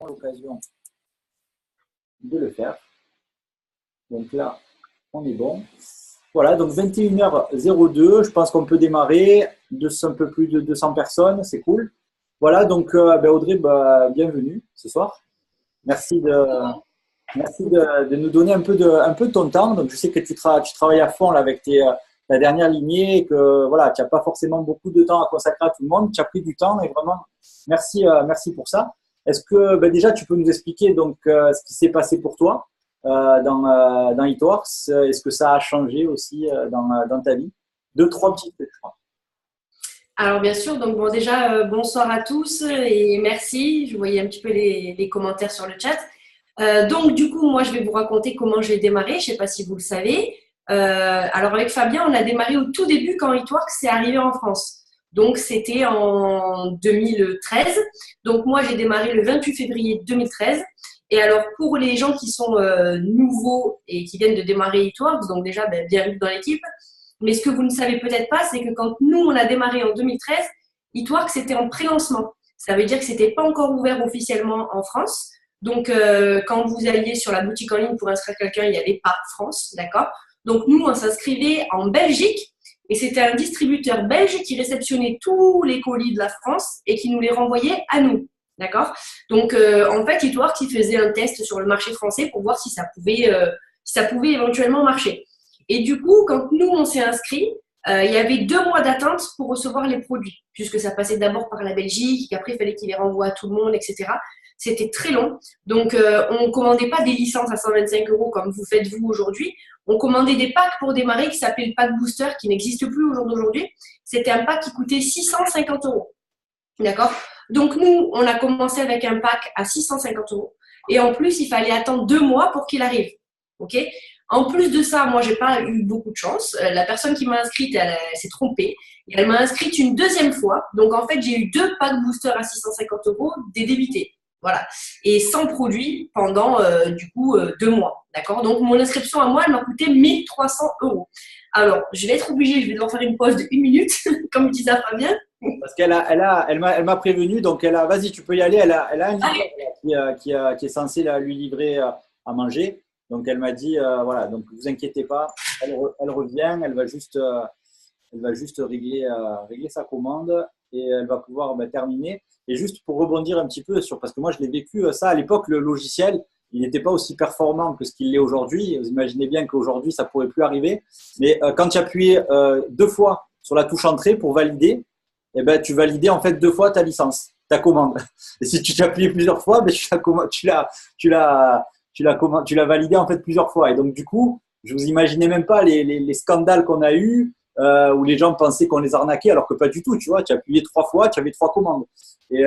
l'occasion de le faire. Donc là, on est bon. Voilà, donc 21h02, je pense qu'on peut démarrer. Un peu plus de 200 personnes, c'est cool. Voilà, donc Audrey, bienvenue ce soir. Merci de nous donner un peu de ton temps. Donc, je sais que tu travailles à fond là, avec ta dernière lignée et que voilà, tu n'as pas forcément beaucoup de temps à consacrer à tout le monde. Tu as pris du temps et vraiment, merci pour ça. Est-ce que déjà, tu peux nous expliquer donc, ce qui s'est passé pour toi dans eTworks? Est-ce que ça a changé aussi dans ta vie? Deux, trois petites choses, je crois. Alors bien sûr, donc bon déjà bonsoir à tous et merci. Je voyais un petit peu les commentaires sur le chat. Donc du coup, moi je vais vous raconter comment j'ai démarré. Je ne sais pas si vous le savez. Alors avec Fabien, on a démarré au tout début quand eTworks est arrivé en France. Donc c'était en 2013. Donc moi j'ai démarré le 28 février 2013. Et alors pour les gens qui sont nouveaux et qui viennent de démarrer eTworks, donc déjà bienvenue dans l'équipe. Mais ce que vous ne savez peut-être pas, c'est que quand nous, on a démarré en 2013, eTworks, c'était en pré-lancement. Ça veut dire que c'était pas encore ouvert officiellement en France. Donc, quand vous alliez sur la boutique en ligne pour inscrire quelqu'un, il n'y avait pas France, d'accord? Donc, nous, on s'inscrivait en Belgique et c'était un distributeur belge qui réceptionnait tous les colis de la France et qui nous les renvoyait à nous, d'accord? Donc, en fait, eTworks, il faisait un test sur le marché français pour voir si ça pouvait éventuellement marcher. Et du coup, quand nous, on s'est inscrits, il y avait 2 mois d'attente pour recevoir les produits, puisque ça passait d'abord par la Belgique, qu'après, il fallait qu'ils les renvoient à tout le monde, etc. C'était très long. Donc, on ne commandait pas des licences à 125 € comme vous faites vous aujourd'hui. On commandait des packs pour démarrer qui s'appelait le pack booster, qui n'existe plus au jour d'aujourd'hui. C'était un pack qui coûtait 650 €. D'accord? Donc, nous, on a commencé avec un pack à 650 €. Et en plus, il fallait attendre 2 mois pour qu'il arrive. OK? En plus de ça, moi, j'ai pas eu beaucoup de chance. La personne qui m'a inscrite, elle s'est trompée. Et elle m'a inscrite une deuxième fois. Donc, en fait, j'ai eu 2 packs boosters à 650 € des débités. Voilà. Et sans produit pendant, 2 mois. D'accord? Donc, mon inscription à moi, elle m'a coûté 1300 €. Alors, je vais être obligée, je vais devoir faire une pause de 1 minute, comme disait Fabien. Parce elle m'a prévenu, donc vas-y, tu peux y aller. Elle a un livreur qui est censé lui livrer à manger. Donc elle m'a dit, voilà, donc vous inquiétez pas, elle revient, elle va juste régler sa commande et elle va pouvoir terminer. Et juste pour rebondir un petit peu sur, parce que moi je l'ai vécu ça à l'époque, le logiciel, il n'était pas aussi performant que ce qu'il est aujourd'hui. Vous imaginez bien qu'aujourd'hui ça pourrait plus arriver. Mais quand tu appuyais 2 fois sur la touche entrée pour valider, eh ben, tu validais en fait 2 fois ta licence, ta commande. Et si tu t'appuyais plusieurs fois, ben, tu l'as validé en fait plusieurs fois. Et donc du coup, je vous imaginais même pas les scandales qu'on a eus où les gens pensaient qu'on les arnaquait, alors que pas du tout. Tu vois, tu as appuyé 3 fois, tu avais 3 commandes. Et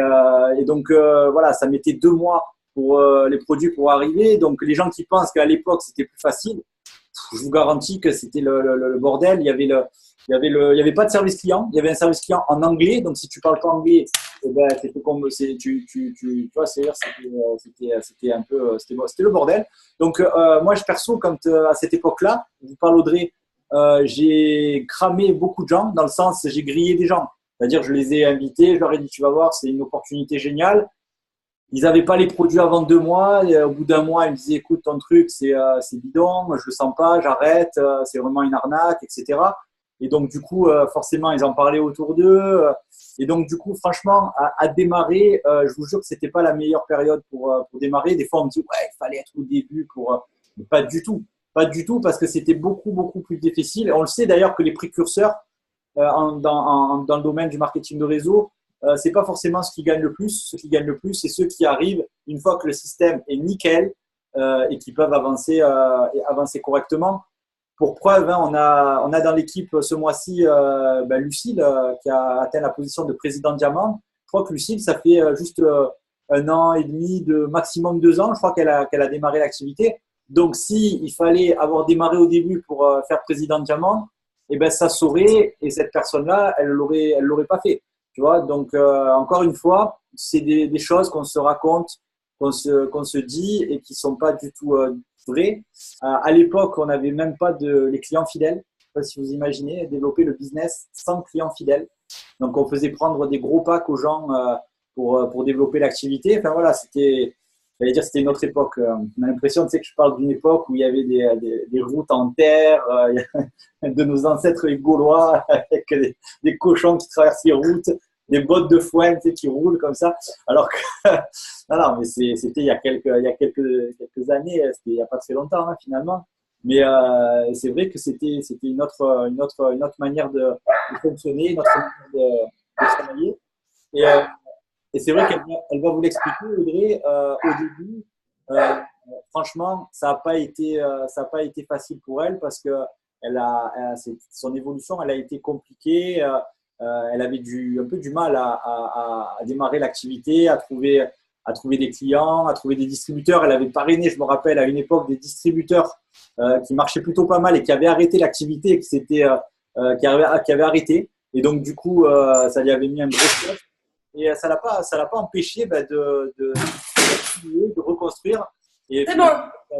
donc voilà, ça mettait 2 mois pour les produits pour arriver. Donc les gens qui pensent qu'à l'époque c'était plus facile, je vous garantis que c'était le bordel. Il y avait pas de service client. Il y avait un service client en anglais. Donc, si tu parles pas anglais, eh ben, c'était comme, tu vois, c'était un peu, c'était le bordel. Donc, moi, perso, quand à cette époque-là, je vous parle Audrey, j'ai cramé beaucoup de gens dans le sens, j'ai grillé des gens. C'est-à-dire, je les ai invités, je leur ai dit, tu vas voir, c'est une opportunité géniale. Ils n'avaient pas les produits avant 2 mois. Et au bout d'un mois, ils me disaient, écoute, ton truc, c'est bidon, je le sens pas, j'arrête, c'est vraiment une arnaque, etc. Et donc, du coup, forcément, ils en parlaient autour d'eux. Et donc, du coup, franchement, à démarrer, je vous jure que c'était pas la meilleure période pour démarrer. Des fois, on me dit, ouais, il fallait être au début pour. Mais pas du tout. Pas du tout, parce que c'était beaucoup, beaucoup plus difficile. Et on le sait d'ailleurs que les précurseurs dans le domaine du marketing de réseau, c'est pas forcément ceux qui gagnent le plus. Ceux qui gagnent le plus, c'est ceux qui arrivent une fois que le système est nickel et qui peuvent avancer correctement. Pour preuve, hein, on a dans l'équipe ce mois-ci Lucille qui a atteint la position de président diamant. Je crois que Lucille, ça fait juste 1 an et demi, de maximum 2 ans, je crois qu'elle a démarré l'activité. Donc, si il fallait avoir démarré au début pour faire président diamant, eh ben, ça saurait et cette personne-là, elle l'aurait pas fait. Tu vois, donc encore une fois, c'est des choses qu'on se raconte, qu'on se dit et qui sont pas du tout vraies. À l'époque, on n'avait même pas les clients fidèles. Je ne sais pas si vous imaginez développer le business sans clients fidèles. Donc, on faisait prendre des gros packs aux gens pour développer l'activité. Enfin voilà, c'était j'allais dire c'était une autre époque. On a l'impression, tu sais, que je parle d'une époque où il y avait des routes en terre, de nos ancêtres les Gaulois, avec des cochons qui traversent les routes, des bottes de foin, tu sais, qui roulent comme ça. Alors que, non, non, mais c'était il y a quelques années, c'était il n'y a pas très longtemps, hein, finalement. Mais c'est vrai que c'était une autre manière de fonctionner, une autre manière de travailler. Et, et c'est vrai qu'elle va vous l'expliquer, Audrey. Au début, euh, franchement, ça a pas été facile pour elle parce que son évolution, elle a été compliquée. Elle avait un peu du mal à démarrer l'activité, à trouver des clients, à trouver des distributeurs. Elle avait parrainé, je me rappelle, à une époque, des distributeurs qui marchaient plutôt pas mal et qui avaient arrêté l'activité, qui avaient arrêté. Et donc, du coup, ça lui avait mis un gros stress. Et ça l'a pas empêché de reconstruire et C'est bon.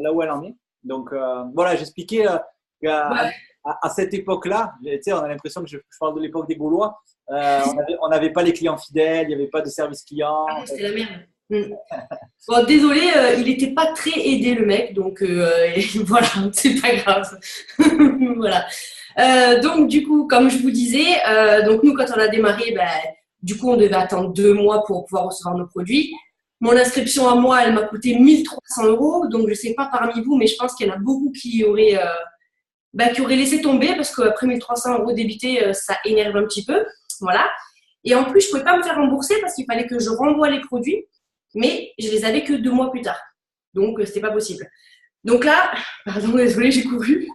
là où elle en est. Donc voilà, j'expliquais qu'à Ouais. à cette époque-là, tu sais, on a l'impression que je parle de l'époque des Gaulois. On n'avait pas les clients fidèles, il n'y avait pas de service client. Ah non, c'était la merde. Mm. Bon, désolé, il n'était pas très aidé le mec, donc voilà, c'est pas grave. Voilà. Donc du coup, comme je vous disais, donc nous quand on a démarré, ben, du coup on devait attendre 2 mois pour pouvoir recevoir nos produits. Mon inscription à moi, elle m'a coûté 1 300 €, donc je sais pas parmi vous, mais je pense qu'il y en a beaucoup qui auraient laissé tomber parce qu'après 1 300 € débités, ça énerve un petit peu. Voilà. Et en plus, je ne pouvais pas me faire rembourser parce qu'il fallait que je renvoie les produits, mais je les avais que 2 mois plus tard. Donc, c'était pas possible. Donc là, pardon, désolé, j'ai couru.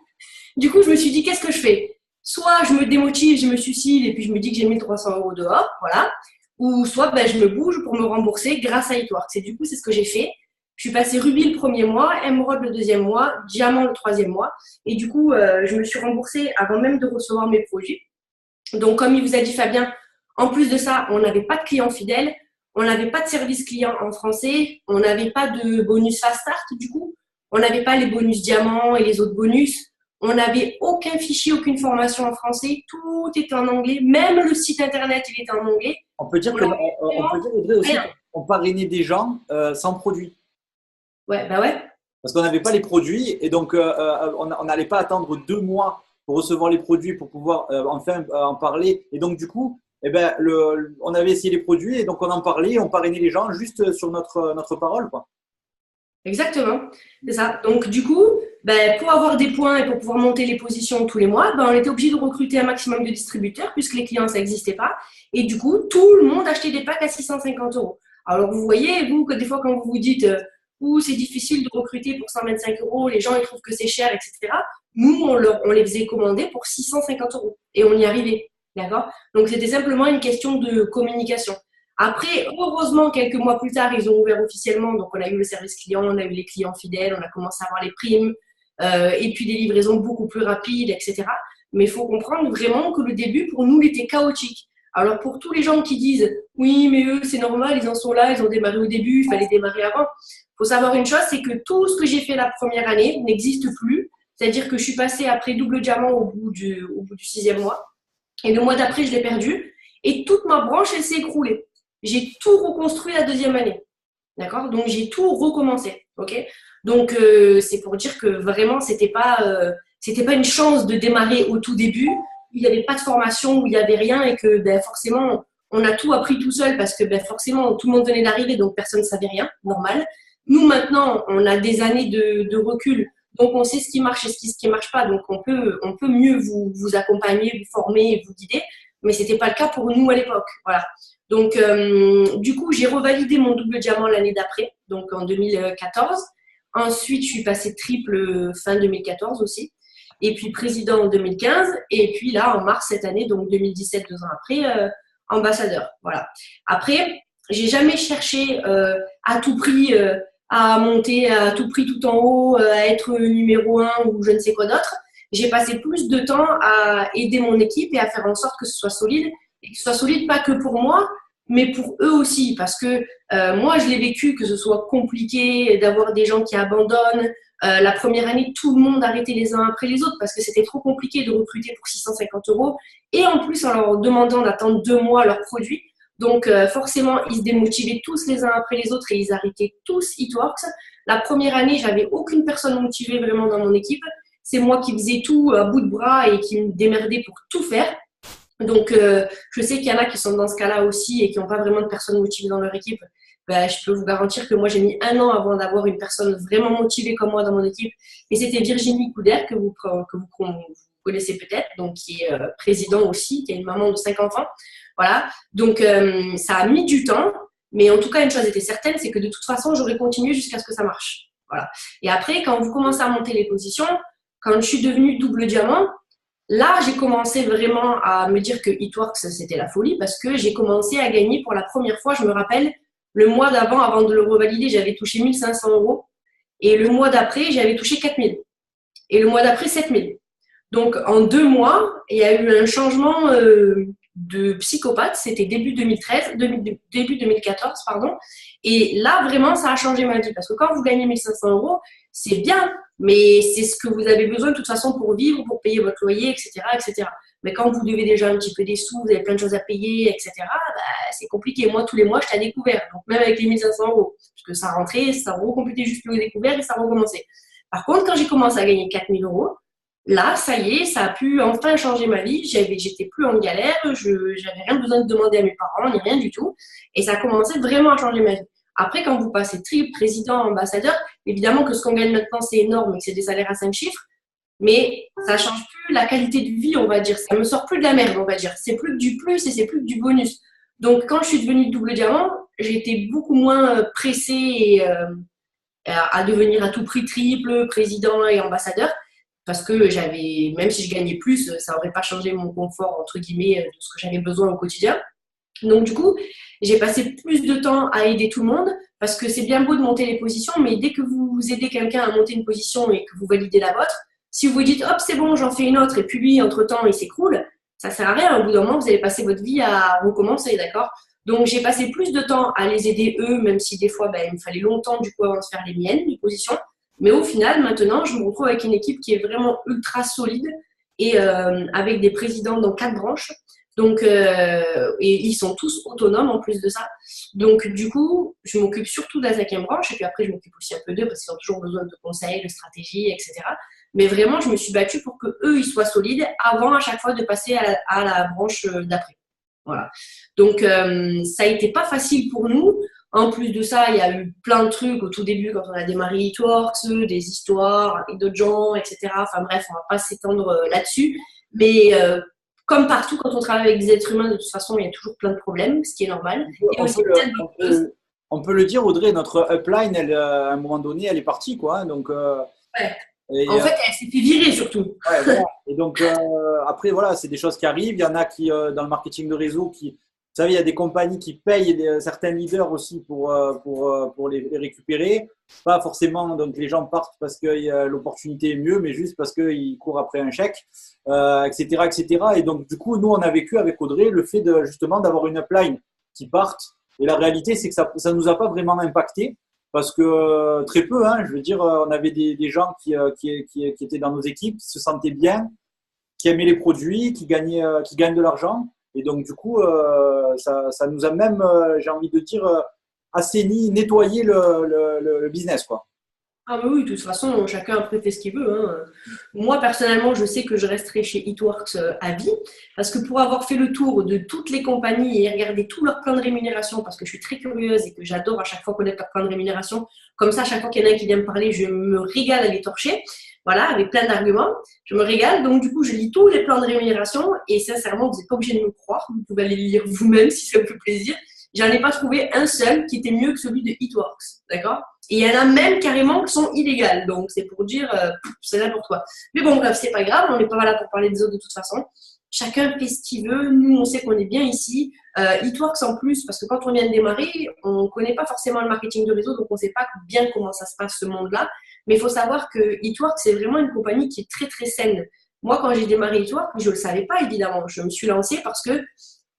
Du coup, je me suis dit, qu'est-ce que je fais? Soit je me démotive, je me suicide et puis je me dis que j'ai 1 300 € dehors, voilà. Ou soit je me bouge pour me rembourser grâce à Itworks. Et du coup, c'est ce que j'ai fait. Je suis passée rubis le premier mois, émeraude le deuxième mois, diamant le troisième mois. Et du coup, je me suis remboursée avant même de recevoir mes produits. Donc, comme il vous a dit Fabien, en plus de ça, on n'avait pas de clients fidèles, on n'avait pas de service client en français, on n'avait pas de bonus fast start du coup, on n'avait pas les bonus diamants et les autres bonus, on n'avait aucun fichier, aucune formation en français, tout était en anglais, même le site internet il était en anglais. On peut dire On que, n'avait on vraiment peut dire, Audrey, aussi rien. qu'on parrainait des gens sans produit. Ouais, bah ouais. Parce qu'on n'avait pas les produits et donc on n'allait pas attendre 2 mois pour recevoir les produits pour pouvoir enfin en parler. Et donc du coup, eh ben, on avait essayé les produits et donc on en parlait, on parrainait les gens juste sur notre parole, quoi. Exactement, c'est ça. Donc du coup, pour avoir des points et pour pouvoir monter les positions tous les mois, on était obligé de recruter un maximum de distributeurs puisque les clients, ça n'existait pas. Et du coup, tout le monde achetait des packs à 650 €. Alors vous voyez, vous, que des fois quand vous vous dites c'est difficile de recruter pour 125 €, les gens ils trouvent que c'est cher, etc. Nous, on les faisait commander pour 650 € et on y arrivait. D'accord? Donc c'était simplement une question de communication. Après, heureusement, quelques mois plus tard, ils ont ouvert officiellement. Donc, on a eu le service client, on a eu les clients fidèles, on a commencé à avoir les primes, et puis des livraisons beaucoup plus rapides, etc. Mais il faut comprendre vraiment que le début, pour nous, il était chaotique. Alors, pour tous les gens qui disent oui, mais eux, c'est normal, ils en sont là, ils ont démarré au début, il fallait démarrer avant. Il faut savoir une chose, c'est que tout ce que j'ai fait la première année n'existe plus. C'est-à-dire que je suis passée après double diamant au bout du 6e mois. Et le mois d'après, je l'ai perdu. Et toute ma branche, elle s'est écroulée. J'ai tout reconstruit la deuxième année. D'accord? Donc, j'ai tout recommencé. OK? Donc, c'est pour dire que vraiment, c'était pas une chance de démarrer au tout début. Il n'y avait pas de formation, où il n'y avait rien et que forcément, on a tout appris tout seul parce que forcément, tout le monde venait d'arriver, donc personne ne savait rien. Normal. Nous, maintenant, on a des années de recul. Donc, on sait ce qui marche et ce qui ne marche pas. Donc, on peut mieux vous accompagner, vous former, vous guider. Mais ce n'était pas le cas pour nous à l'époque. Voilà. Donc, du coup, j'ai revalidé mon double diamant l'année d'après, donc en 2014. Ensuite, je suis passée triple fin 2014 aussi. Et puis, président en 2015. Et puis là, en mars cette année, donc 2017, 2 ans après, ambassadeur. Voilà. Après, j'ai jamais cherché à tout prix à monter à tout prix tout en haut, à être numéro 1 ou je ne sais quoi d'autre. J'ai passé plus de temps à aider mon équipe et à faire en sorte que ce soit solide. Et que ce soit solide pas que pour moi, mais pour eux aussi. Parce que moi, je l'ai vécu, que ce soit compliqué d'avoir des gens qui abandonnent. La première année, tout le monde arrêtait les uns après les autres parce que c'était trop compliqué de recruter pour 650 €. Et en plus, en leur demandant d'attendre 2 mois leurs produits. Donc, forcément, ils se démotivaient tous les uns après les autres et ils arrêtaient tous Eatworks. La première année, j'avais aucune personne motivée vraiment dans mon équipe. C'est moi qui faisais tout à bout de bras et qui me démerdais pour tout faire. Donc, je sais qu'il y en a qui sont dans ce cas-là aussi et qui n'ont pas vraiment de personnes motivées dans leur équipe. Ben, je peux vous garantir que moi, j'ai mis 1 an avant d'avoir une personne vraiment motivée comme moi dans mon équipe. Et c'était Virginie Couder, que vous connaissez peut-être, donc qui est président aussi, qui a une maman de 5 enfants. Voilà. Donc, ça a mis du temps. Mais en tout cas, une chose était certaine, c'est que de toute façon, j'aurais continué jusqu'à ce que ça marche. Voilà. Et après, quand vous commencez à monter les positions, quand je suis devenue double diamant, là, j'ai commencé vraiment à me dire que Eatworks, c'était la folie parce que j'ai commencé à gagner pour la première fois. Je me rappelle, le mois d'avant, avant de le revalider, j'avais touché 1 500 €. Et le mois d'après, j'avais touché 4 000. Et le mois d'après, 7 000. Donc, en 2 mois, il y a eu un changement de psychopathe. C'était début 2014, pardon. Et là, vraiment, ça a changé ma vie. Parce que quand vous gagnez 1 500 €, c'est bien, mais c'est ce que vous avez besoin de toute façon pour vivre, pour payer votre loyer, etc., etc. Mais quand vous devez déjà un petit peu des sous, vous avez plein de choses à payer, etc., bah, c'est compliqué. Moi, tous les mois, je t'ai découvert. Donc, même avec les 1 500 €, parce que ça rentrait, ça recomplétait juste le découvert et ça recommençait. Par contre, quand j'ai commencé à gagner 4 000 €, là, ça y est, ça a pu enfin changer ma vie. J'étais plus en galère, j'avais rien besoin de demander à mes parents, ni rien du tout. Et ça a commencé vraiment à changer ma vie. Après, quand vous passez président, ambassadeur, évidemment que ce qu'on gagne maintenant, c'est énorme et que c'est des salaires à 5 chiffres. Mais ça change plus la qualité de vie, on va dire. Ça me sort plus de la merde, on va dire. C'est plus que du plus et c'est plus que du bonus. Donc, quand je suis devenue double diamant, j'étais beaucoup moins pressée à devenir à tout prix triple, président et ambassadeur. Parce que même si je gagnais plus, ça n'aurait pas changé mon confort, entre guillemets, de ce que j'avais besoin au quotidien. Donc, du coup, j'ai passé plus de temps à aider tout le monde parce que c'est bien beau de monter les positions, mais dès que vous aidez quelqu'un à monter une position et que vous validez la vôtre, si vous vous dites, hop, c'est bon, j'en fais une autre, et puis lui, entre-temps, il s'écroule, ça ne sert à rien. Au bout d'un moment, vous allez passer votre vie à recommencer, d'accord? Donc, j'ai passé plus de temps à les aider eux, même si des fois, il me fallait longtemps, du coup, avant de faire les miennes, les positions. Mais au final, maintenant, je me retrouve avec une équipe qui est vraiment ultra solide et avec des présidents dans 4 branches. Donc, et ils sont tous autonomes en plus de ça. Donc, du coup, je m'occupe surtout de la 5e branche et puis après, je m'occupe aussi un peu d'eux parce qu'ils ont toujours besoin de conseils, de stratégies, etc. Mais vraiment, je me suis battue pour qu'eux, ils soient solides avant à chaque fois de passer à la branche d'après. Voilà. Donc, ça a été pas facile pour nous. En plus de ça, il y a eu plein de trucs au tout début quand on a démarré Eatworks, des histoires avec d'autres gens, etc. Enfin bref, on va pas s'étendre là-dessus. Mais comme partout, quand on travaille avec des êtres humains, de toute façon, il y a toujours plein de problèmes, ce qui est normal. On peut le dire, Audrey, notre upline, à un moment donné, elle est partie, quoi. Donc, ouais. En fait, elle s'est fait virer surtout. Ouais, voilà. Et donc, après, voilà, c'est des choses qui arrivent. Il y en a qui, dans le marketing de réseau, vous savez, il y a des compagnies qui payent certains leaders aussi pour les récupérer. Pas forcément, donc les gens partent parce que l'opportunité est mieux, mais juste parce qu'ils courent après un chèque, etc., etc. Et donc, du coup, nous, on a vécu avec Audrey le fait justement d'avoir une upline qui parte. Et la réalité, c'est que ça ne nous a pas vraiment impacté parce que très peu, hein, je veux dire, on avait des gens qui étaient dans nos équipes, qui se sentaient bien, qui aimaient les produits, qui gagnent de l'argent. Et donc, du coup, ça nous a même, j'ai envie de dire, assaini, nettoyé le business, quoi. Ah mais oui, de toute façon, chacun après fait ce qu'il veut. Hein. Moi, personnellement, je sais que je resterai chez Eatworks à vie parce que pour avoir fait le tour de toutes les compagnies et regarder tous leurs plans de rémunération, parce que je suis très curieuse et que j'adore à chaque fois connaître leurs plans de rémunération, comme ça, à chaque fois qu'il y en a un qui vient me parler, je me régale à les torcher. Voilà, avec plein d'arguments. Je me régale. Donc, du coup, je lis tous les plans de rémunération et sincèrement, vous n'êtes pas obligé de me croire. Vous pouvez aller les lire vous-même si ça vous fait plaisir. J'en ai pas trouvé un seul qui était mieux que celui de Eatworks. D'accord? Et il y en a même carrément qui sont illégales. Donc, c'est pour dire, c'est là pour toi. Mais bon, bref, c'est pas grave. On n'est pas là pour parler des autres de toute façon. Chacun fait ce qu'il veut. Nous, on sait qu'on est bien ici. Eatworks en plus, parce que quand on vient de démarrer, on ne connaît pas forcément le marketing de réseau, donc on ne sait pas bien comment ça se passe, ce monde-là. Mais il faut savoir que Eatworks, c'est vraiment une compagnie qui est très, très saine. Moi, quand j'ai démarré Eatworks, je ne le savais pas, évidemment. Je me suis lancée parce que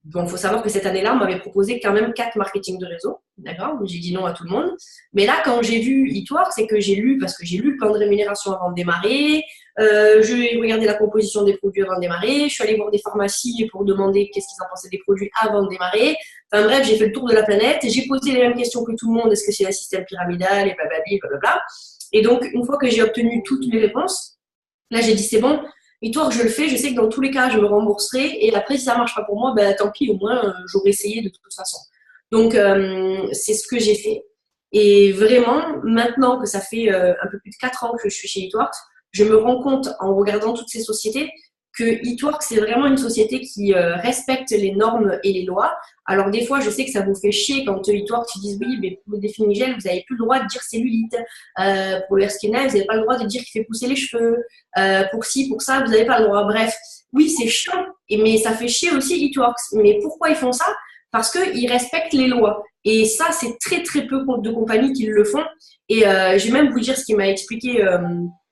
Bon, il faut savoir que cette année-là, on m'avait proposé quand même 4 marketing de réseau. D'accord? J'ai dit non à tout le monde. Mais là, quand j'ai vu eTwork, c'est que j'ai lu, parce que j'ai lu le plan de rémunération avant de démarrer. J'ai regardé la composition des produits avant de démarrer. Je suis allée voir des pharmacies pour demander qu'est-ce qu'ils en pensaient des produits avant de démarrer. Enfin bref, j'ai fait le tour de la planète. J'ai posé les mêmes questions que tout le monde. Est-ce que c'est un système pyramidal et blablabla, blablabla. Et donc, une fois que j'ai obtenu toutes les réponses, là, j'ai dit c'est bon. Et toi, je le fais, je sais que dans tous les cas, je me rembourserai. Et après, si ça ne marche pas pour moi, ben, tant pis, au moins, j'aurais essayé de toute façon. Donc, c'est ce que j'ai fait. Et vraiment, maintenant que ça fait un peu plus de 4 ans que je suis chez eTworks, je me rends compte en regardant toutes ces sociétés que eTworks, c'est vraiment une société qui respecte les normes et les lois. Alors, des fois, je sais que ça vous fait chier quand eTworks ils disent oui, mais pour le Définigel, vous n'avez plus le droit de dire cellulite. Pour le Skinhead, vous n'avez pas le droit de dire qu'il fait pousser les cheveux. Pour ci, pour ça, vous n'avez pas le droit. Bref, oui, c'est chiant, mais ça fait chier aussi eTworks. Mais pourquoi ils font ça? Parce qu'ils respectent les lois. Et ça, c'est très, très peu de compagnies qui le font. Et je vais même vous dire ce qu'il m'a expliqué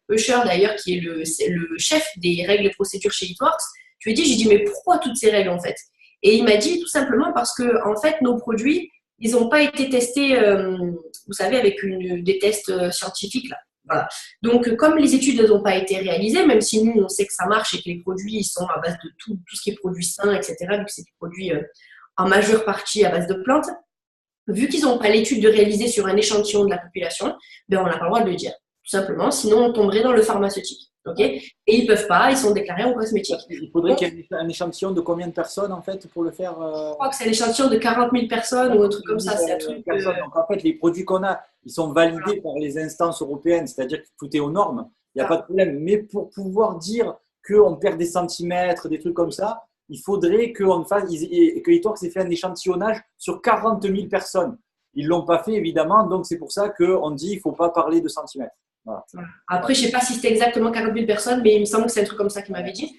Usher, d'ailleurs, qui est le chef des règles et procédures chez eTworks. Je lui ai dit, j'ai dit, mais pourquoi toutes ces règles, en fait? Et il m'a dit tout simplement parce que, en fait, nos produits, ils n'ont pas été testés, vous savez, avec des tests scientifiques, là. Voilà. Donc, comme les études n'ont pas été réalisées, même si nous, on sait que ça marche et que les produits ils sont à base de tout ce qui est produit sain, etc., vu que c'est des produits en majeure partie à base de plantes, vu qu'ils n'ont pas l'étude de réaliser sur un échantillon de la population, ben on n'a pas le droit de le dire, tout simplement, sinon on tomberait dans le pharmaceutique. Okay, et ils ne peuvent pas, ils sont déclarés en cosmétique. Il faudrait qu'il y ait un échantillon de combien de personnes en fait pour le faire Je crois que c'est un échantillon de 40 000 personnes ou un truc comme ça. C'est un truc, Donc en fait, les produits qu'on a, ils sont validés par les instances européennes, c'est-à-dire que tout est aux normes, il n'y a pas de problème. Mais pour pouvoir dire qu'on perd des centimètres, des trucs comme ça, il faudrait qu'on fasse, que eTworks ait fait un échantillonnage sur 40 000 personnes. Ils ne l'ont pas fait évidemment, donc c'est pour ça qu'on dit qu'il ne faut pas parler de centimètres. Voilà. Après, je ne sais pas si c'était exactement 40 000 personnes, mais il me semble que c'est un truc comme ça qu'il m'avait dit.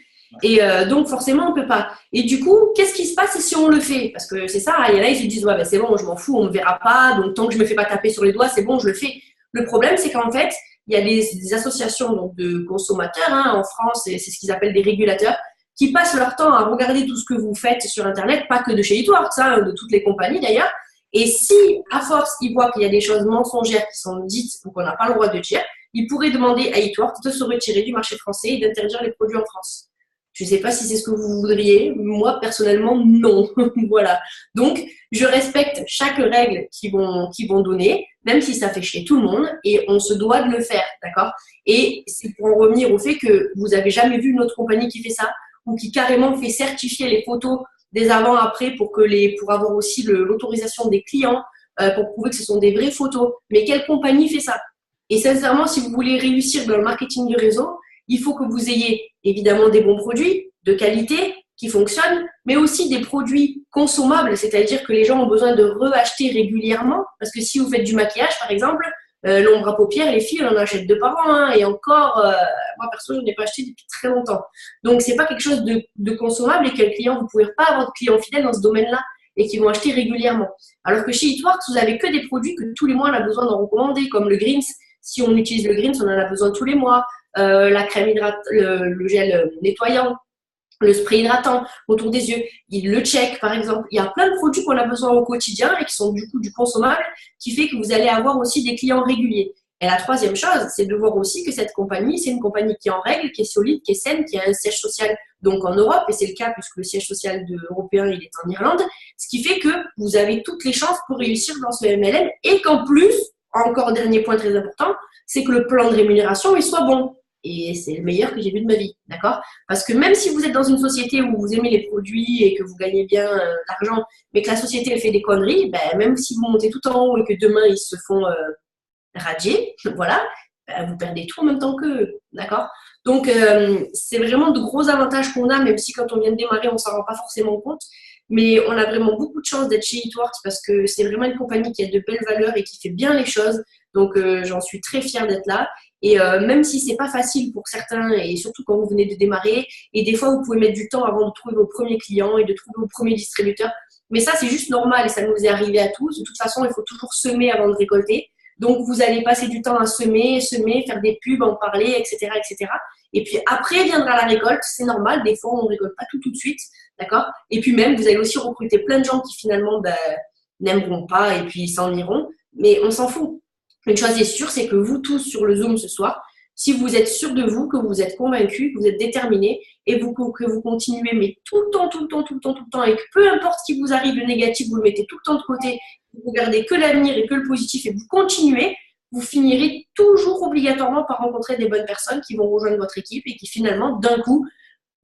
Et donc, forcément, on ne peut pas. Et du coup, qu'est-ce qui se passe si on le fait? Parce que c'est ça, il y en a, ils se disent, ouais, ben, c'est bon, je m'en fous, on ne me verra pas, donc tant que je ne me fais pas taper sur les doigts, c'est bon, je le fais. Le problème, c'est qu'en fait, il y a des associations donc, de consommateurs hein, en France, et c'est ce qu'ils appellent des régulateurs, qui passent leur temps à regarder tout ce que vous faites sur Internet, pas que de chez eTworks, hein, de toutes les compagnies d'ailleurs. Et si, à force, ils voient qu'il y a des choses mensongères qui sont dites ou qu'on n'a pas le droit de dire, ils pourraient demander à eTworks de se retirer du marché français et d'interdire les produits en France. Je ne sais pas si c'est ce que vous voudriez. Moi, personnellement, non. Voilà. Donc, je respecte chaque règle qu'ils vont donner, même si ça fait chier tout le monde, et on se doit de le faire, d'accord? Et c'est pour en revenir au fait que vous n'avez jamais vu une autre compagnie qui fait ça, ou qui carrément fait certifier les photos des avant-après pour avoir aussi l'autorisation des clients, pour prouver que ce sont des vraies photos. Mais quelle compagnie fait ça? Et sincèrement, si vous voulez réussir dans le marketing du réseau, il faut que vous ayez évidemment des bons produits de qualité qui fonctionnent, mais aussi des produits consommables, c'est-à-dire que les gens ont besoin de reacheter régulièrement. Parce que si vous faites du maquillage, par exemple, l'ombre à paupières, les filles, on en achète 2 par an. Hein, et encore, moi, perso, je n'ai pas acheté depuis très longtemps. Donc, ce n'est pas quelque chose de consommable et que le client, vous ne pouvez pas avoir de clients fidèles dans ce domaine-là et qui vont acheter régulièrement. Alors que chez eTworks, vous n'avez que des produits que tous les mois, on a besoin d'en recommander, comme le Greens. Si on utilise le Greens, on en a besoin tous les mois. La crème hydratante, le gel nettoyant, le spray hydratant autour des yeux, le check par exemple. Il y a plein de produits qu'on a besoin au quotidien et qui sont du coup du consommable, qui fait que vous allez avoir aussi des clients réguliers. Et la troisième chose, c'est de voir aussi que cette compagnie, c'est une compagnie qui est en règle, qui est solide, qui est saine, qui a un siège social donc en Europe, et c'est le cas puisque le siège social européen il est en Irlande, ce qui fait que vous avez toutes les chances pour réussir dans ce MLM et qu'en plus, encore dernier point très important, c'est que le plan de rémunération il soit bon. Et c'est le meilleur que j'ai vu de ma vie, d'accord? Parce que même si vous êtes dans une société où vous aimez les produits et que vous gagnez bien d'argent, mais que la société elle fait des conneries, ben, même si vous montez tout en haut et que demain ils se font radier, voilà, ben, vous perdez tout en même temps qu'eux, d'accord? Donc, c'est vraiment de gros avantages qu'on a, même si quand on vient de démarrer, on ne s'en rend pas forcément compte. Mais on a vraiment beaucoup de chance d'être chez eTworks parce que c'est vraiment une compagnie qui a de belles valeurs et qui fait bien les choses. Donc, j'en suis très fière d'être là. Et même si c'est pas facile pour certains, et surtout quand vous venez de démarrer, et des fois, vous pouvez mettre du temps avant de trouver vos premiers clients et de trouver vos premiers distributeurs. Mais ça, c'est juste normal et ça nous est arrivé à tous. De toute façon, il faut toujours semer avant de récolter. Donc, vous allez passer du temps à semer, faire des pubs, en parler, etc., etc. Et puis après viendra la récolte, c'est normal, des fois on ne récolte pas tout de suite, d'accord? Et puis même, vous allez aussi recruter plein de gens qui finalement n'aimeront pas et puis ils s'en iront, mais on s'en fout. Une chose est sûre, c'est que vous tous sur le Zoom ce soir, si vous êtes sûr de vous, que vous êtes convaincus, que vous êtes déterminés et que vous continuez, mais tout le temps, tout le temps, tout le temps, tout le temps, et que peu importe ce qui vous arrive de négatif, vous le mettez tout le temps de côté, vous regardez que l'avenir et que le positif et vous continuez, vous finirez toujours obligatoirement par rencontrer des bonnes personnes qui vont rejoindre votre équipe et qui finalement, d'un coup,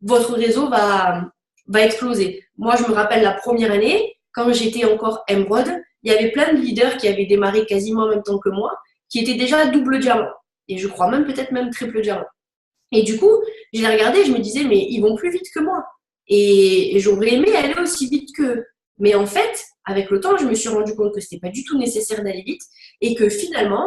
votre réseau va exploser. Moi, je me rappelle la première année, quand j'étais encore Emerald, il y avait plein de leaders qui avaient démarré quasiment en même temps que moi, qui étaient déjà double diamant. Et je crois même peut-être même triple diamant. Et du coup, je les regardais, je me disais, mais ils vont plus vite que moi. Et j'aurais aimé aller aussi vite qu'eux. Mais en fait, avec le temps, je me suis rendu compte que c'était pas du tout nécessaire d'aller vite et que finalement,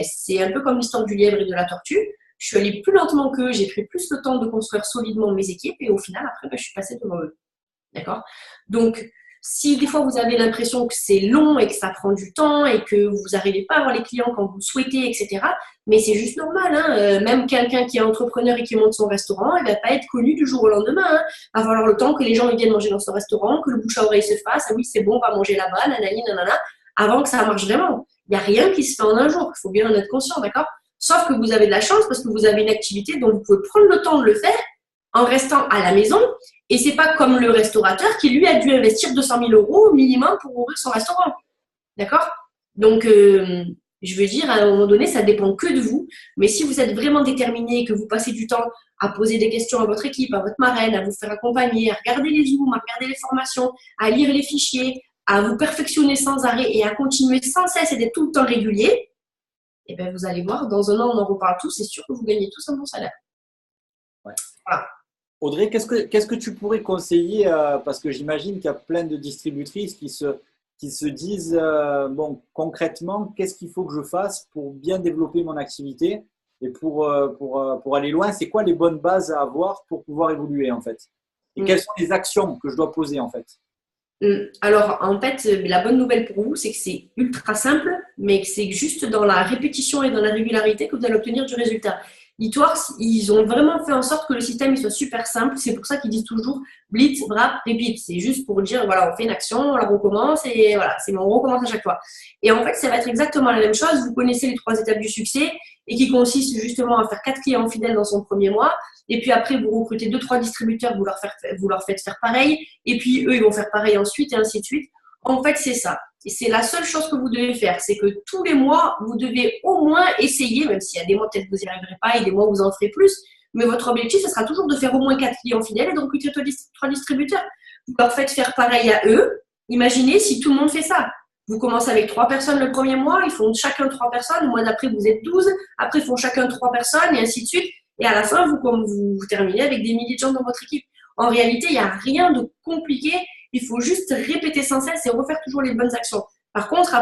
c'est un peu comme l'histoire du lièvre et de la tortue. Je suis allée plus lentement qu'eux, j'ai pris plus le temps de construire solidement mes équipes et au final, après, je suis passée devant eux. D'accord? Donc, si des fois vous avez l'impression que c'est long et que ça prend du temps et que vous n'arrivez pas à avoir les clients quand vous souhaitez, etc., mais c'est juste normal. Hein. Même quelqu'un qui est entrepreneur et qui monte son restaurant, il ne va pas être connu du jour au lendemain. Hein. Il va falloir le temps que les gens viennent manger dans son restaurant, que le bouche à oreille se fasse. Ah oui, c'est bon, on va manger là-bas, nanani, nanana, avant que ça marche vraiment. Il n'y a rien qui se fait en un jour. Il faut bien en être conscient, d'accord? Sauf que vous avez de la chance parce que vous avez une activité dont vous pouvez prendre le temps de le faire en restant à la maison. Et c'est pas comme le restaurateur qui, lui, a dû investir 200 000 € au minimum pour ouvrir son restaurant. D'accord? Donc, je veux dire, à un moment donné, ça dépend que de vous. Mais si vous êtes vraiment déterminé, que vous passez du temps à poser des questions à votre équipe, à votre marraine, à vous faire accompagner, à regarder les Zooms, à regarder les formations, à lire les fichiers, à vous perfectionner sans arrêt et à continuer sans cesse et d'être tout le temps régulier, eh bien, vous allez voir, dans un an, on en reparle tous, c'est sûr que vous gagnez tous un bon salaire. Ouais. Voilà. Audrey, qu'est-ce que tu pourrais conseiller, parce que j'imagine qu'il y a plein de distributrices qui se disent, bon, concrètement, qu'est-ce qu'il faut que je fasse pour bien développer mon activité et pour aller loin? C'est quoi les bonnes bases à avoir pour pouvoir évoluer, en fait? Et quelles sont les actions que je dois poser, en fait? Alors, en fait, la bonne nouvelle pour vous, c'est que c'est ultra simple, mais que c'est juste dans la répétition et dans la régularité que vous allez obtenir du résultat. Eatworks, ils ont vraiment fait en sorte que le système il soit super simple. C'est pour ça qu'ils disent toujours blitz, wrap, repeat. C'est juste pour dire, voilà, on fait une action, on la recommence et voilà, on recommence à chaque fois. Et en fait, ça va être exactement la même chose. Vous connaissez les 3 étapes du succès et qui consistent justement à faire 4 clients fidèles dans son premier mois. Et puis après, vous recrutez 2-3 distributeurs, vous leur faites faire pareil. Et puis eux, ils vont faire pareil ensuite et ainsi de suite. En fait, c'est ça. Et c'est la seule chose que vous devez faire. C'est que tous les mois, vous devez au moins essayer, même s'il y a des mois, peut-être vous n'y arriverez pas et des mois, vous en ferez plus. Mais votre objectif, ce sera toujours de faire au moins 4 clients fidèles et de recruter 3 distributeurs. Vous leur faites faire pareil à eux. Imaginez si tout le monde fait ça. Vous commencez avec 3 personnes le premier mois, ils font chacun 3 personnes. Le mois d'après, vous êtes 12. Après, ils font chacun 3 personnes et ainsi de suite. Et à la fin, vous terminez avec des milliers de gens dans votre équipe. En réalité, il n'y a rien de compliqué. Il faut juste répéter sans cesse et refaire toujours les bonnes actions. Par contre,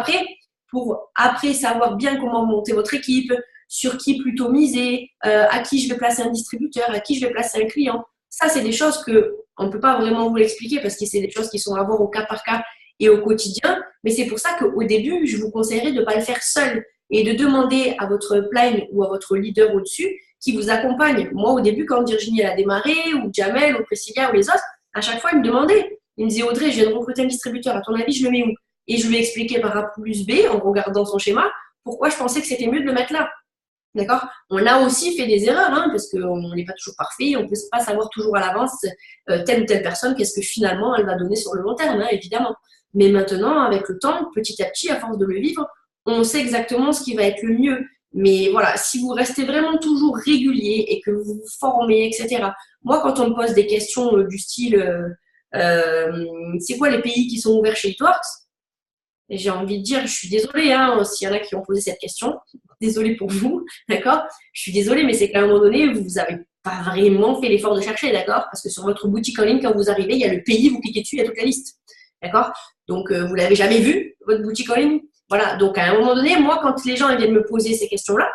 pour savoir bien comment monter votre équipe, sur qui plutôt miser, à qui je vais placer un distributeur, à qui je vais placer un client, ça, c'est des choses qu'on ne peut pas vraiment vous l'expliquer parce que c'est des choses qui sont à voir au cas par cas et au quotidien. Mais c'est pour ça qu'au début, je vous conseillerais de ne pas le faire seul et de demander à votre upline ou à votre leader au-dessus qui vous accompagne. Moi, au début, quand Virginie elle a démarré, ou Jamel, ou Priscilla, ou les autres, à chaque fois, ils me demandaient. Ils me disaient, Audrey, je viens de recruter un distributeur. À ton avis, je le mets où? Et je lui ai expliqué par A plus B, en regardant son schéma, pourquoi je pensais que c'était mieux de le mettre là. D'accord? On a aussi fait des erreurs, hein, parce qu'on n'est pas toujours parfait. On ne peut pas savoir toujours à l'avance telle ou telle personne, qu'est-ce que finalement elle va donner sur le long terme, hein, évidemment. Mais maintenant, avec le temps, petit à petit, à force de le vivre, on sait exactement ce qui va être le mieux. Mais voilà, si vous restez vraiment toujours régulier et que vous vous formez, etc. Moi, quand on me pose des questions du style c'est quoi les pays qui sont ouverts chez Eatworks? Et j'ai envie de dire, je suis désolée hein, s'il y en a qui ont posé cette question. Désolée pour vous, d'accord? Je suis désolée, mais c'est qu'à un moment donné, vous n'avez pas vraiment fait l'effort de chercher, d'accord? Parce que sur votre boutique en ligne, quand vous arrivez, il y a le pays, vous cliquez dessus, il y a toute la liste, d'accord? Donc, vous l'avez jamais vu, votre boutique en ligne? Voilà, donc à un moment donné, moi, quand les gens ils viennent me poser ces questions-là,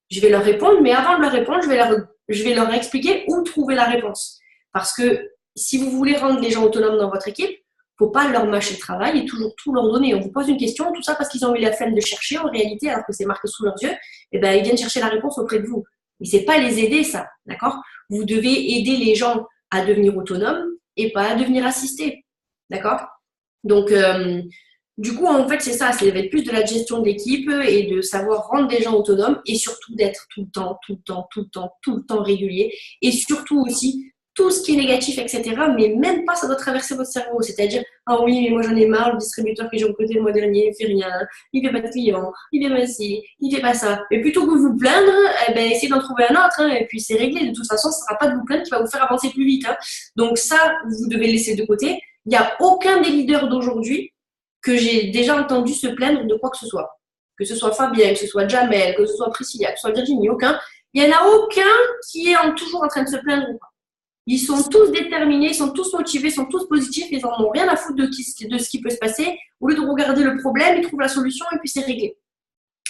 je vais leur répondre, mais avant de leur répondre, je vais leur expliquer où trouver la réponse. Parce que si vous voulez rendre les gens autonomes dans votre équipe, faut pas leur mâcher le travail et toujours tout leur donner. On vous pose une question, tout ça parce qu'ils ont eu la flemme de chercher en réalité, alors que c'est marqué sous leurs yeux, et ben ils viennent chercher la réponse auprès de vous. Mais c'est pas les aider, ça, d'accord? Vous devez aider les gens à devenir autonomes et pas à devenir assistés, d'accord? Donc, du coup, en fait, c'est ça, ça va être plus de la gestion de l'équipe et de savoir rendre des gens autonomes et surtout d'être tout le temps régulier et surtout aussi tout ce qui est négatif, etc. Mais même pas, ça doit traverser votre cerveau. C'est-à-dire, ah oui, mais moi j'en ai marre, le distributeur que j'ai recruté le mois dernier, il fait rien, il fait pas de clients, il fait pas ci, il fait pas ça. Et plutôt que de vous plaindre, eh ben, essayez d'en trouver un autre, hein, et puis c'est réglé. De toute façon, ce sera pas de vous plaindre qui va vous faire avancer plus vite, hein. Donc ça, vous devez le laisser de côté. Il n'y a aucun des leaders d'aujourd'hui que j'ai déjà entendu se plaindre de quoi que ce soit. Que ce soit Fabien, que ce soit Jamel, que ce soit Priscilla, que ce soit Virginie, aucun. Il n'y en a aucun qui est toujours en train de se plaindre ou pas. Ils sont tous déterminés, ils sont tous motivés, ils sont tous positifs, ils n'en ont rien à foutre de ce qui peut se passer. Au lieu de regarder le problème, ils trouvent la solution et puis c'est réglé.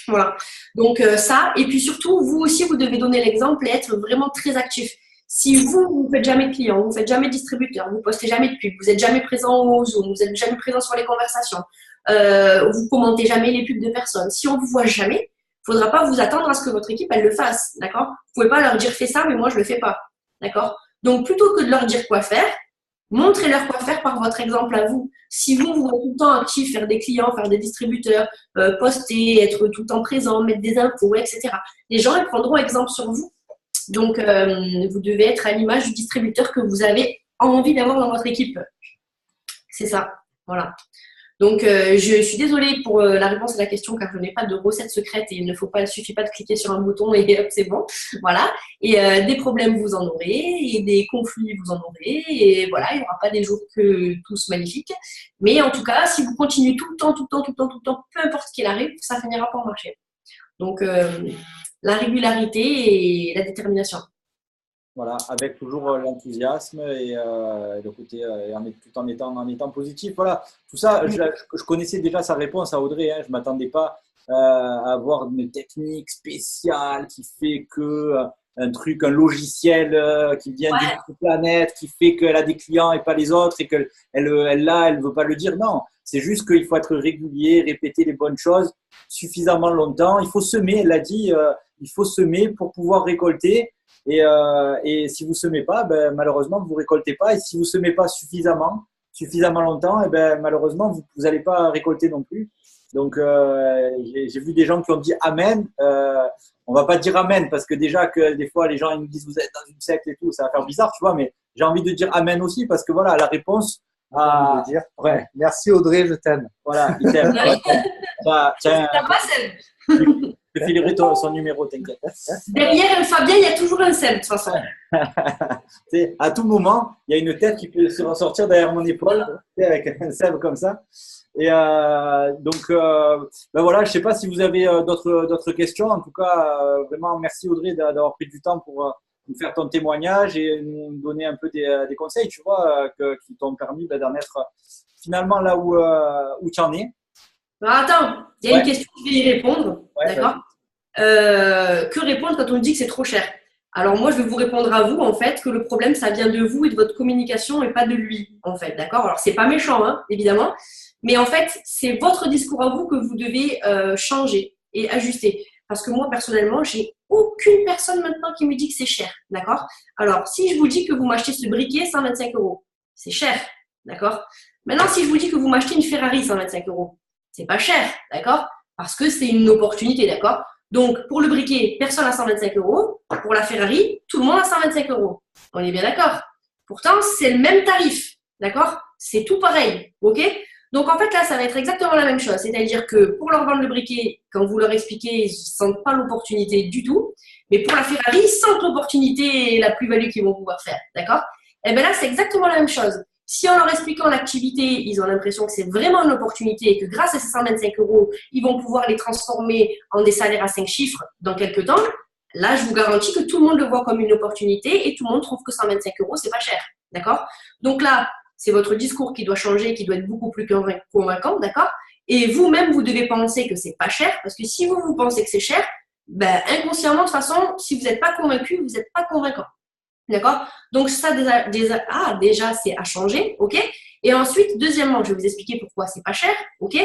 Voilà. Donc ça, et puis surtout, vous aussi, vous devez donner l'exemple et être vraiment très actif. Si vous ne faites jamais de clients, vous ne faites jamais de distributeur, vous ne postez jamais de pub, vous n'êtes jamais présent au Zoom, vous n'êtes jamais présent sur les conversations, vous commentez jamais les pubs de personnes. Si on ne vous voit jamais, il ne faudra pas vous attendre à ce que votre équipe elle le fasse, d'accord? Vous ne pouvez pas leur dire fais ça, mais moi je ne le fais pas, d'accord? Donc plutôt que de leur dire quoi faire, montrez-leur quoi faire par votre exemple à vous. Si vous êtes tout le temps actif, faire des clients, faire des distributeurs, poster, être tout le temps présent, mettre des infos, etc. Les gens ils prendront exemple sur vous. Donc, vous devez être à l'image du distributeur que vous avez envie d'avoir dans votre équipe. C'est ça. Voilà. Donc, je suis désolée pour la réponse à la question car je n'ai pas de recette secrète et il ne suffit pas de cliquer sur un bouton et hop, c'est bon. Voilà. Et des problèmes, vous en aurez et des conflits, vous en aurez. Et voilà, il n'y aura pas des jours que tous magnifiques. Mais en tout cas, si vous continuez tout le temps, peu importe ce qu'il arrive, ça finira par marcher. Donc, la régularité et la détermination. Voilà, avec toujours l'enthousiasme et le côté, tout en étant positif. Voilà, tout ça, je connaissais déjà sa réponse à Audrey. Hein, je ne m'attendais pas à avoir une technique spéciale qui fait que un logiciel qui vient d'une autre planète, qui fait qu'elle a des clients et pas les autres et qu'elle elle ne veut pas le dire. Non, c'est juste qu'il faut être régulier, répéter les bonnes choses suffisamment longtemps. Il faut semer, elle l'a dit, il faut semer pour pouvoir récolter. Et si vous ne semez pas, ben, malheureusement, vous ne récoltez pas. Et si vous ne semez pas suffisamment longtemps, et ben, malheureusement, vous n'allez pas récolter non plus. Donc, j'ai vu des gens qui ont dit Amen. On ne va pas dire Amen parce que déjà que des fois, les gens ils nous disent vous êtes dans une secte et tout, ça va faire bizarre, tu vois. Mais j'ai envie de dire Amen aussi parce que voilà, la réponse à… dire, ouais. Merci Audrey, je t'aime. Voilà, il t'aime. Tiens, je filerai son numéro, t'inquiète. Derrière Fabien, il y a toujours un sel, de toute façon. À tout moment, il y a une tête qui peut se ressortir derrière mon épaule avec un sel comme ça. Et donc, ben voilà, je ne sais pas si vous avez d'autres questions. En tout cas, vraiment, merci Audrey d'avoir pris du temps pour nous faire ton témoignage et nous donner un peu des conseils, tu vois, qui t'ont permis d'en être finalement là où tu en es. Alors, attends, il y a une question, je vais y répondre. Ouais, d'accord. Que répondre quand on dit que c'est trop cher? Alors moi, je vais vous répondre à vous, en fait, que le problème, ça vient de vous et de votre communication et pas de lui, en fait, d'accord? Alors, c'est pas méchant, hein, évidemment, mais en fait, c'est votre discours à vous que vous devez changer et ajuster. Parce que moi, personnellement, j'ai aucune personne maintenant qui me dit que c'est cher, d'accord? Alors, si je vous dis que vous m'achetez ce briquet 125 €, c'est cher, d'accord? Maintenant, si je vous dis que vous m'achetez une Ferrari 125 €, c'est pas cher, d'accord? Parce que c'est une opportunité, d'accord? Donc, pour le briquet, personne n'a 125 €. Pour la Ferrari, tout le monde a 125 €. On est bien d'accord? Pourtant, c'est le même tarif, d'accord? C'est tout pareil, ok? Donc, en fait, là, ça va être exactement la même chose. C'est-à-dire que pour leur vendre le briquet, quand vous leur expliquez, ils ne sentent pas l'opportunité du tout. Mais pour la Ferrari, ils sentent l'opportunité et la plus-value qu'ils vont pouvoir faire, d'accord? Et bien là, c'est exactement la même chose. Si en leur expliquant l'activité, ils ont l'impression que c'est vraiment une opportunité et que grâce à ces 125 €, ils vont pouvoir les transformer en des salaires à 5 chiffres dans quelques temps, là, je vous garantis que tout le monde le voit comme une opportunité et tout le monde trouve que 125 €, c'est pas cher. D'accord? Donc là, c'est votre discours qui doit changer, qui doit être beaucoup plus convaincant, d'accord? Et vous-même, vous devez penser que c'est pas cher parce que si vous pensez que c'est cher, ben, inconsciemment, de toute façon, si vous n'êtes pas convaincu, vous n'êtes pas convaincant. D'accord? Donc, ça, déjà c'est à changer. OK? Et ensuite, deuxièmement, je vais vous expliquer pourquoi c'est pas cher. OK?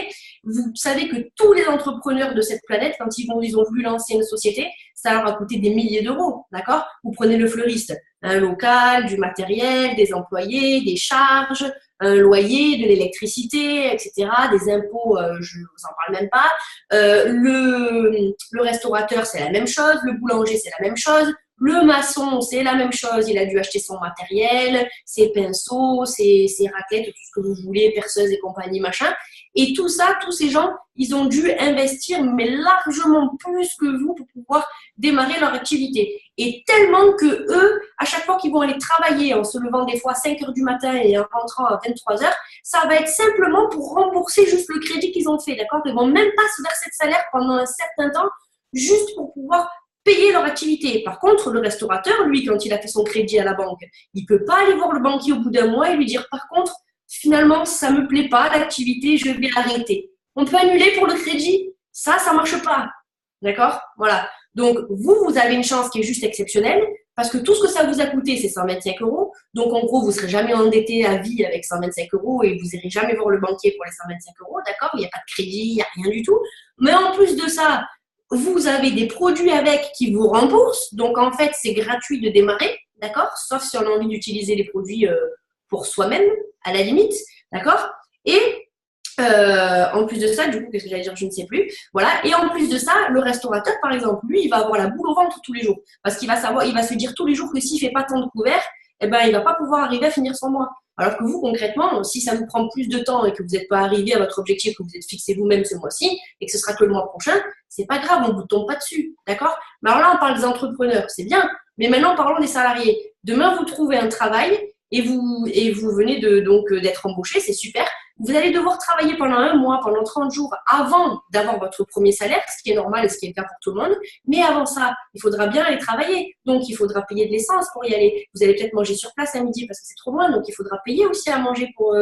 Vous savez que tous les entrepreneurs de cette planète, quand ils ont voulu lancer une société, ça leur a coûté des milliers d'euros. D'accord? Vous prenez le fleuriste, un local, du matériel, des employés, des charges, un loyer, de l'électricité, etc., des impôts, je ne vous en parle même pas. Le restaurateur, c'est la même chose. Le boulanger, c'est la même chose. Le maçon, c'est la même chose. Il a dû acheter son matériel, ses pinceaux, ses raclettes, tout ce que vous voulez, perceuses et compagnie, machin. Et tout ça, tous ces gens, ils ont dû investir, mais largement plus que vous pour pouvoir démarrer leur activité. Et tellement que eux, à chaque fois qu'ils vont aller travailler en se levant des fois à 5 heures du matin et en rentrant à 23 heures, ça va être simplement pour rembourser juste le crédit qu'ils ont fait, d'accord? Ils vont même pas se verser de salaire pendant un certain temps, juste pour pouvoir payer leur activité. Par contre, le restaurateur, lui, quand il a fait son crédit à la banque, il peut pas aller voir le banquier au bout d'un mois et lui dire, par contre, finalement, ça me plaît pas, l'activité, je vais arrêter. On peut annuler pour le crédit. Ça marche pas. D'accord? Voilà. Donc, vous avez une chance qui est juste exceptionnelle parce que tout ce que ça vous a coûté, c'est 125 euros. Donc, en gros, vous ne serez jamais endetté à vie avec 125 euros et vous n'irez jamais voir le banquier pour les 125 euros. D'accord? Il n'y a pas de crédit, il n'y a rien du tout. Mais en plus de ça, vous avez des produits avec qui vous remboursent. Donc, en fait, c'est gratuit de démarrer. D'accord? Sauf si on a envie d'utiliser les produits pour soi-même, à la limite. D'accord? Et en plus de ça, du coup, qu'est-ce que j'allais dire? Je ne sais plus. Voilà. Et en plus de ça, le restaurateur, par exemple, lui, il va avoir la boule au ventre tous les jours. Parce qu'il va savoir, il va se dire tous les jours que s'il fait pas tant de couverts, eh ben, il va pas pouvoir arriver à finir son mois. Alors que vous, concrètement, si ça vous prend plus de temps et que vous n'êtes pas arrivé à votre objectif que vous êtes fixé vous-même ce mois-ci et que ce sera que le mois prochain, c'est pas grave, on vous tombe pas dessus. D'accord? Mais alors là, on parle des entrepreneurs, c'est bien. Mais maintenant, parlons des salariés. Demain, vous trouvez un travail et vous venez d'être embauché, c'est super. Vous allez devoir travailler pendant un mois, pendant 30 jours avant d'avoir votre premier salaire, ce qui est normal et ce qui est le cas pour tout le monde. Mais avant ça, il faudra bien aller travailler. Donc, il faudra payer de l'essence pour y aller. Vous allez peut-être manger sur place à midi parce que c'est trop loin. Donc, il faudra payer aussi à manger pour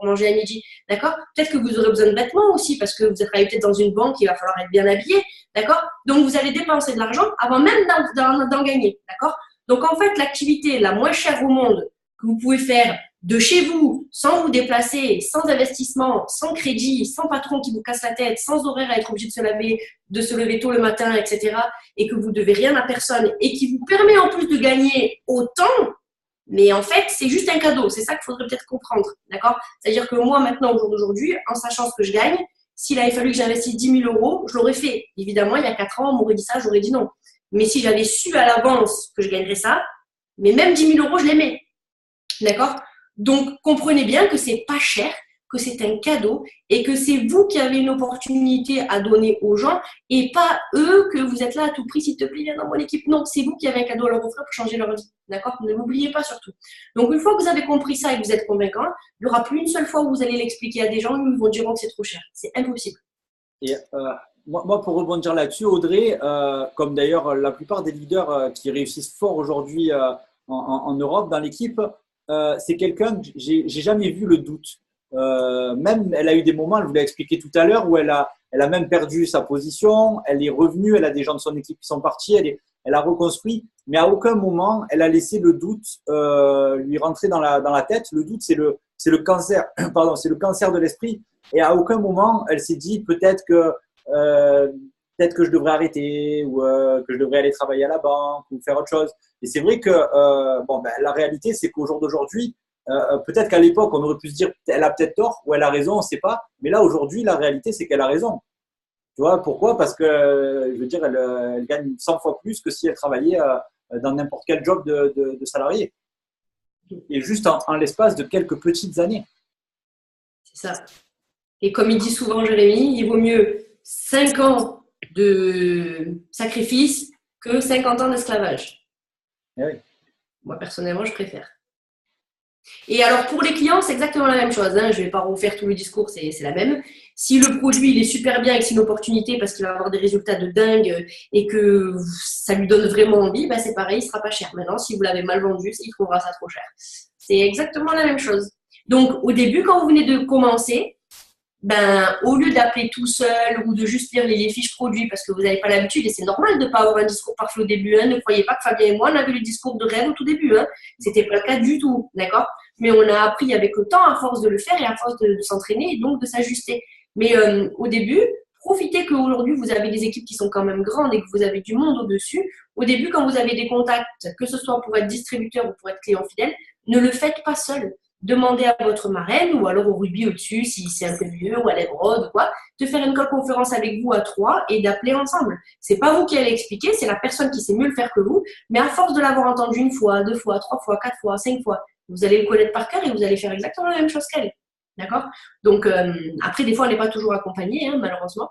manger à midi. D'accord? Peut-être que vous aurez besoin de vêtements aussi parce que vous travaillez peut-être dans une banque, il va falloir être bien habillé. D'accord? Donc, vous allez dépenser de l'argent avant même d'en gagner. D'accord? Donc, en fait, l'activité la moins chère au monde que vous pouvez faire de chez vous, sans vous déplacer, sans investissement, sans crédit, sans patron qui vous casse la tête, sans horaire à être obligé de se lever tôt le matin, etc., et que vous devez rien à personne, et qui vous permet en plus de gagner autant, mais en fait, c'est juste un cadeau. C'est ça qu'il faudrait peut-être comprendre, d'accord? C'est-à-dire que moi, maintenant, au jour d'aujourd'hui, en sachant ce que je gagne, s'il avait fallu que j'investisse 10 000 euros, je l'aurais fait. Évidemment, il y a 4 ans, on m'aurait dit ça, j'aurais dit non. Mais si j'avais su à l'avance que je gagnerais ça, mais même 10 000 euros, je les mets. D'accord? Donc, comprenez bien que c'est pas cher, que c'est un cadeau et que c'est vous qui avez une opportunité à donner aux gens et pas eux que vous êtes là à tout prix, s'il te plaît, viens dans mon équipe. Non, c'est vous qui avez un cadeau à leur offrir pour changer leur vie. D'accord? Ne l'oubliez pas surtout. Donc, une fois que vous avez compris ça et que vous êtes convaincant, il n'y aura plus une seule fois où vous allez l'expliquer à des gens où ils vont dire que c'est trop cher. C'est impossible. Et moi, pour rebondir là-dessus, Audrey, comme d'ailleurs la plupart des leaders qui réussissent fort aujourd'hui en Europe dans l'équipe, c'est quelqu'un que j'ai jamais vu le doute. Même, elle a eu des moments, elle vous l'a expliqué tout à l'heure, où elle a même perdu sa position, elle est revenue, elle a des gens de son équipe qui sont partis, elle a reconstruit, mais à aucun moment, elle a laissé le doute lui rentrer dans la tête. Le doute, c'est le cancer, pardon, c'est le cancer de l'esprit. Et à aucun moment, elle s'est dit peut-être que je devrais arrêter ou que je devrais aller travailler à la banque ou faire autre chose. Et c'est vrai que la réalité, c'est qu'au jour d'aujourd'hui, peut-être qu'à l'époque, on aurait pu se dire elle a peut-être tort ou elle a raison, on ne sait pas. Mais là, aujourd'hui, la réalité, c'est qu'elle a raison. Tu vois, pourquoi? Parce que, je veux dire, elle gagne 100 fois plus que si elle travaillait dans n'importe quel job de salarié. Et juste en l'espace de quelques petites années. C'est ça. Et comme il dit souvent Jérémy, il vaut mieux 5 ans de sacrifice que 50 ans d'esclavage. Eh oui. Moi, personnellement, je préfère. Et alors, pour les clients, c'est exactement la même chose. Hein. Je ne vais pas refaire tout le discours, c'est la même. Si le produit il est super bien et que c'est une opportunité parce qu'il va avoir des résultats de dingue et que ça lui donne vraiment envie, ben c'est pareil, il ne sera pas cher. Maintenant, si vous l'avez mal vendu, il trouvera ça trop cher. C'est exactement la même chose. Donc, au début, quand vous venez de commencer, ben, au lieu d'appeler tout seul ou de juste lire les fiches produits parce que vous n'avez pas l'habitude, et c'est normal de ne pas avoir un discours parfait au début, hein. Ne croyez pas que Fabien et moi, on avait le discours de rêve au tout début. Hein. Ce n'était pas le cas du tout, d'accord? Mais on a appris avec le temps, à force de le faire et à force de s'entraîner et donc de s'ajuster. Mais au début, profitez qu'aujourd'hui, vous avez des équipes qui sont quand même grandes et que vous avez du monde au-dessus. Au début, quand vous avez des contacts, que ce soit pour être distributeur ou pour être client fidèle, ne le faites pas seul. Demandez à votre marraine ou alors au rubis au-dessus, si c'est un peu vieux ou à l'émeraude ou quoi, de faire une conférence avec vous à trois et d'appeler ensemble. C'est pas vous qui allez expliquer, c'est la personne qui sait mieux le faire que vous, mais à force de l'avoir entendu une fois, deux fois, trois fois, quatre fois, cinq fois, vous allez le connaître par cœur et vous allez faire exactement la même chose qu'elle. D'accord? Donc, après, des fois, on n'est pas toujours accompagné, hein, malheureusement.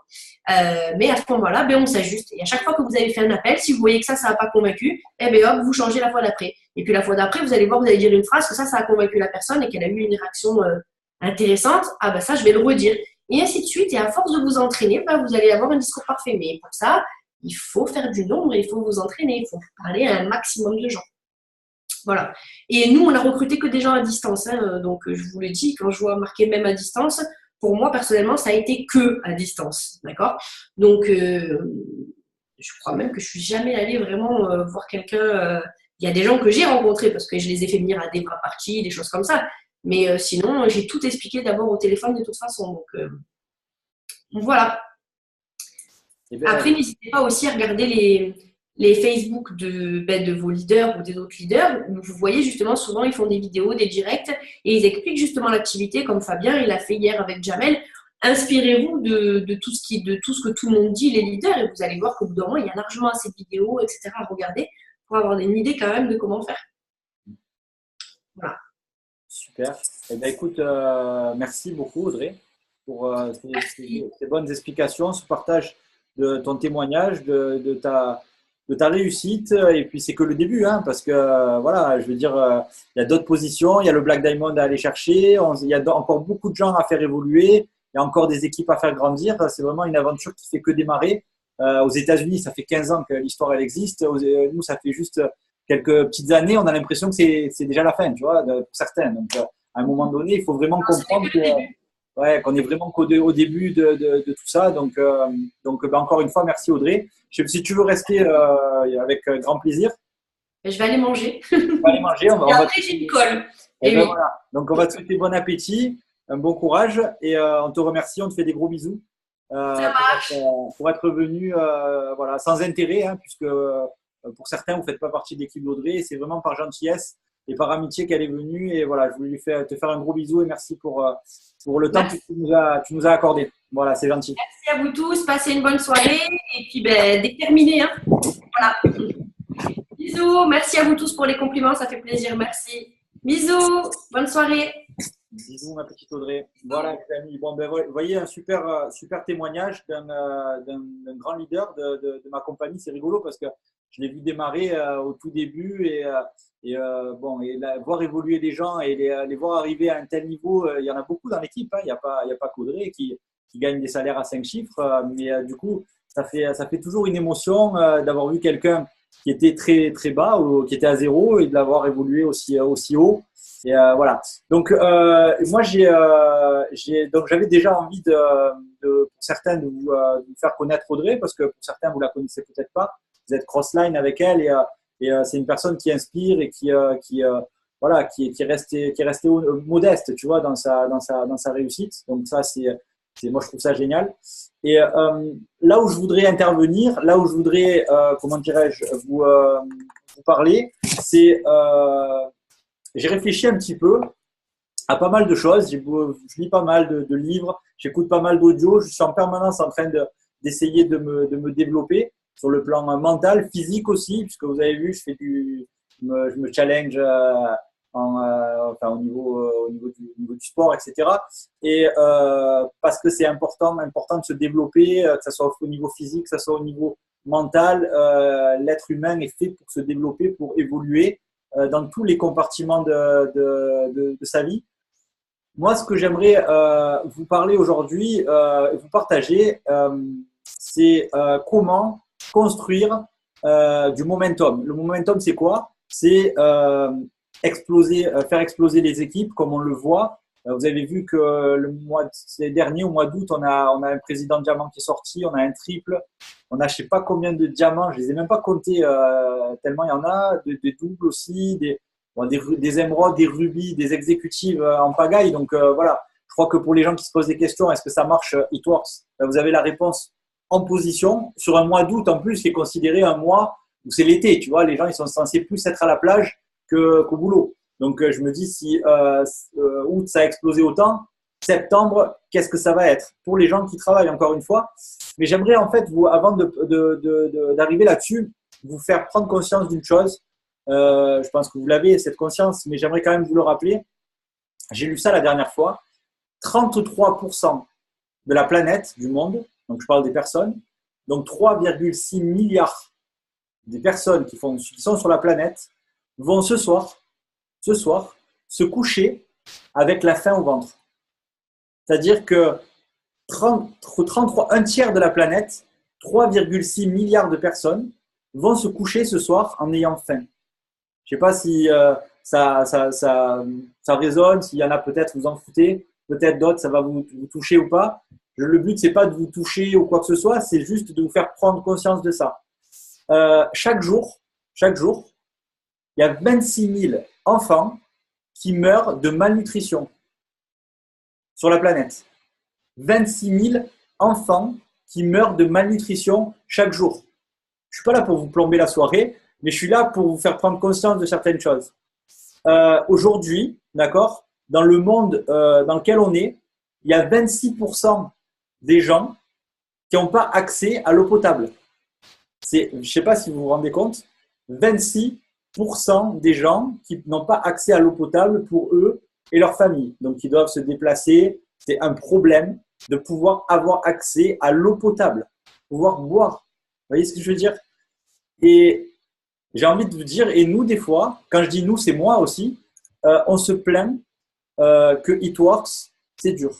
Mais à ce moment-là, ben, on s'ajuste. Et à chaque fois que vous avez fait un appel, si vous voyez que ça n'a pas convaincu, eh ben, hop, vous changez la fois d'après. Et puis la fois d'après, vous allez voir, vous allez dire une phrase que ça a convaincu la personne et qu'elle a eu une réaction intéressante. Ah ben ça, je vais le redire. Et ainsi de suite. Et à force de vous entraîner, ben, vous allez avoir un discours parfait. Mais pour ça, il faut faire du nombre et il faut vous entraîner. Il faut parler à un maximum de gens. Voilà. Et nous, on a recruté que des gens à distance. Hein. Donc, je vous le dis, quand je vois marqué même à distance, pour moi, personnellement, ça a été que à distance. D'accord? Donc, je crois même que je suis jamais allée vraiment voir quelqu'un. Il y a des gens que j'ai rencontrés parce que je les ai fait venir à des bras parties, des choses comme ça. Mais sinon, j'ai tout expliqué d'abord au téléphone de toute façon. Donc voilà. Après, n'hésitez pas aussi à regarder les Facebook de vos leaders ou des autres leaders. Vous voyez justement, souvent, ils font des vidéos, des directs et ils expliquent justement l'activité comme Fabien, il l'a fait hier avec Jamel. Inspirez-vous de tout ce que tout le monde dit, les leaders, et vous allez voir qu'au bout d'un moment, il y a largement assez de vidéos, etc. à regarder pour avoir une idée quand même de comment faire. Voilà. Super. Eh bien, écoute, merci beaucoup, Audrey, pour ces bonnes explications, ce partage de ton témoignage, de ta réussite. Et puis, c'est que le début, hein, parce que, voilà, je veux dire, il y a d'autres positions, il y a le Black Diamond à aller chercher, il y a encore beaucoup de gens à faire évoluer, il y a encore des équipes à faire grandir. C'est vraiment une aventure qui fait que démarrer. Aux États-Unis, ça fait 15 ans que l'histoire elle existe. Nous, ça fait juste quelques petites années. On a l'impression que c'est déjà la fin, tu vois, pour certains. Donc, à un moment donné, il faut vraiment comprendre qu'on est vraiment au début de tout ça. Donc ben, encore une fois, merci Audrey. Si tu veux rester avec grand plaisir. Je vais aller manger. On va aller manger. Et après, j'ai une colle. Et ben, voilà. Donc, on va te souhaiter bon appétit, un bon courage et on te remercie. On te fait des gros bisous. Ça marche. Pour être venu voilà, sans intérêt, hein, puisque pour certains, vous ne faites pas partie de l'équipe d'Audrey. C'est vraiment par gentillesse et par amitié qu'elle est venue. Et voilà, je voulais te faire un gros bisou et merci pour le temps que tu nous as accordé. Voilà, c'est gentil. Merci à vous tous. Passez une bonne soirée et puis ben, déterminez. Hein. Voilà. Bisous. Merci à vous tous pour les compliments. Ça fait plaisir. Merci. Bisous. Bonne soirée. Bisous, ma petite Audrey. Voilà, les amis. Bon, ben, vous voyez, un super témoignage d'un grand leader de ma compagnie. C'est rigolo parce que je l'ai vu démarrer au tout début et voir évoluer des gens et les voir arriver à un tel niveau. Il y en a beaucoup dans l'équipe. Hein. Il n'y a pas qu'Audrey qui gagne des salaires à 5 chiffres. Mais du coup, ça fait toujours une émotion d'avoir vu quelqu'un qui était très, très bas ou qui était à zéro et de l'avoir évolué aussi haut. Et voilà. Donc, moi, j'avais déjà envie pour certains de vous faire connaître Audrey parce que pour certains, vous la connaissez peut-être pas. Vous êtes cross-line avec elle et c'est une personne qui inspire et qui est restée modeste, tu vois, dans sa réussite. Donc ça, moi, je trouve ça génial. Et là où je voudrais intervenir, là où je voudrais, comment dirais-je, vous parler, c'est j'ai réfléchi un petit peu à pas mal de choses. Je lis pas mal de livres, j'écoute pas mal d'audio. Je suis en permanence en train d'essayer de me développer sur le plan mental, physique aussi, puisque vous avez vu, je me challenge au niveau du sport, etc. Et parce que c'est important de se développer, que ce soit au niveau physique, que ce soit au niveau mental. L'être humain est fait pour se développer, pour évoluer dans tous les compartiments de sa vie. Moi, ce que j'aimerais vous parler aujourd'hui, vous partager, c'est comment construire du momentum. Le momentum, c'est quoi? C'est faire exploser les équipes, comme on le voit. Vous avez vu que le mois dernier, au mois d'août, on a un président diamant qui est sorti, on a un triple, on a je sais pas combien de diamants, je les ai même pas comptés tellement il y en a, des doubles aussi, des émeraudes, des rubis, des exécutives en pagaille. Donc voilà, je crois que pour les gens qui se posent des questions, est-ce que ça marche It Works? Vous avez la réponse en position sur un mois d'août en plus qui est considéré un mois où c'est l'été, tu vois, les gens ils sont censés plus être à la plage qu'au boulot. Donc je me dis si août ça a explosé autant, septembre qu'est-ce que ça va être pour les gens qui travaillent encore une fois. Mais j'aimerais en fait vous avant d'arriver là-dessus vous faire prendre conscience d'une chose. Je pense que vous l'avez cette conscience, mais j'aimerais quand même vous le rappeler. J'ai lu ça la dernière fois. 33% de la planète, du monde, donc je parle des personnes, donc 3,6 milliards des personnes qui sont sur la planète vont ce soir, se coucher avec la faim au ventre. C'est-à-dire que 33, un tiers de la planète, 3,6 milliards de personnes vont se coucher ce soir en ayant faim. Je ne sais pas si ça résonne, s'il y en a peut-être vous en foutez, peut-être d'autres ça va vous toucher ou pas. Le but, ce n'est pas de vous toucher ou quoi que ce soit, c'est juste de vous faire prendre conscience de ça. Chaque jour, il y a 26 000 enfants qui meurent de malnutrition sur la planète. 26 000 enfants qui meurent de malnutrition chaque jour. Je ne suis pas là pour vous plomber la soirée, mais je suis là pour vous faire prendre conscience de certaines choses. Aujourd'hui, d'accord, dans le monde dans lequel on est, il y a 26% des gens qui n'ont pas accès à l'eau potable. Je ne sais pas si vous vous rendez compte, 26% des gens qui n'ont pas accès à l'eau potable pour eux et leur famille. Donc, ils doivent se déplacer. C'est un problème de pouvoir avoir accès à l'eau potable, pouvoir boire. Vous voyez ce que je veux dire? Et j'ai envie de vous dire, et nous, des fois, quand je dis nous, c'est moi aussi, on se plaint que It Works, c'est dur.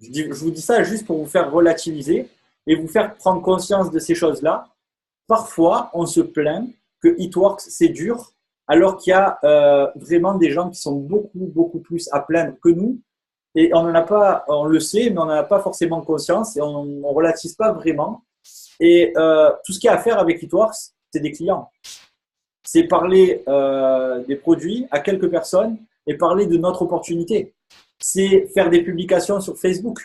Je vous dis ça juste pour vous faire relativiser et vous faire prendre conscience de ces choses-là. Parfois, on se plaint que It Works, c'est dur, alors qu'il y a vraiment des gens qui sont beaucoup plus à plaindre que nous. Et on n'en a pas, on le sait, mais on n'en a pas forcément conscience et on ne relative pas vraiment. Et tout ce qu'il y a à faire avec It Works, c'est des clients. C'est parler des produits à quelques personnes et parler de notre opportunité. C'est faire des publications sur Facebook.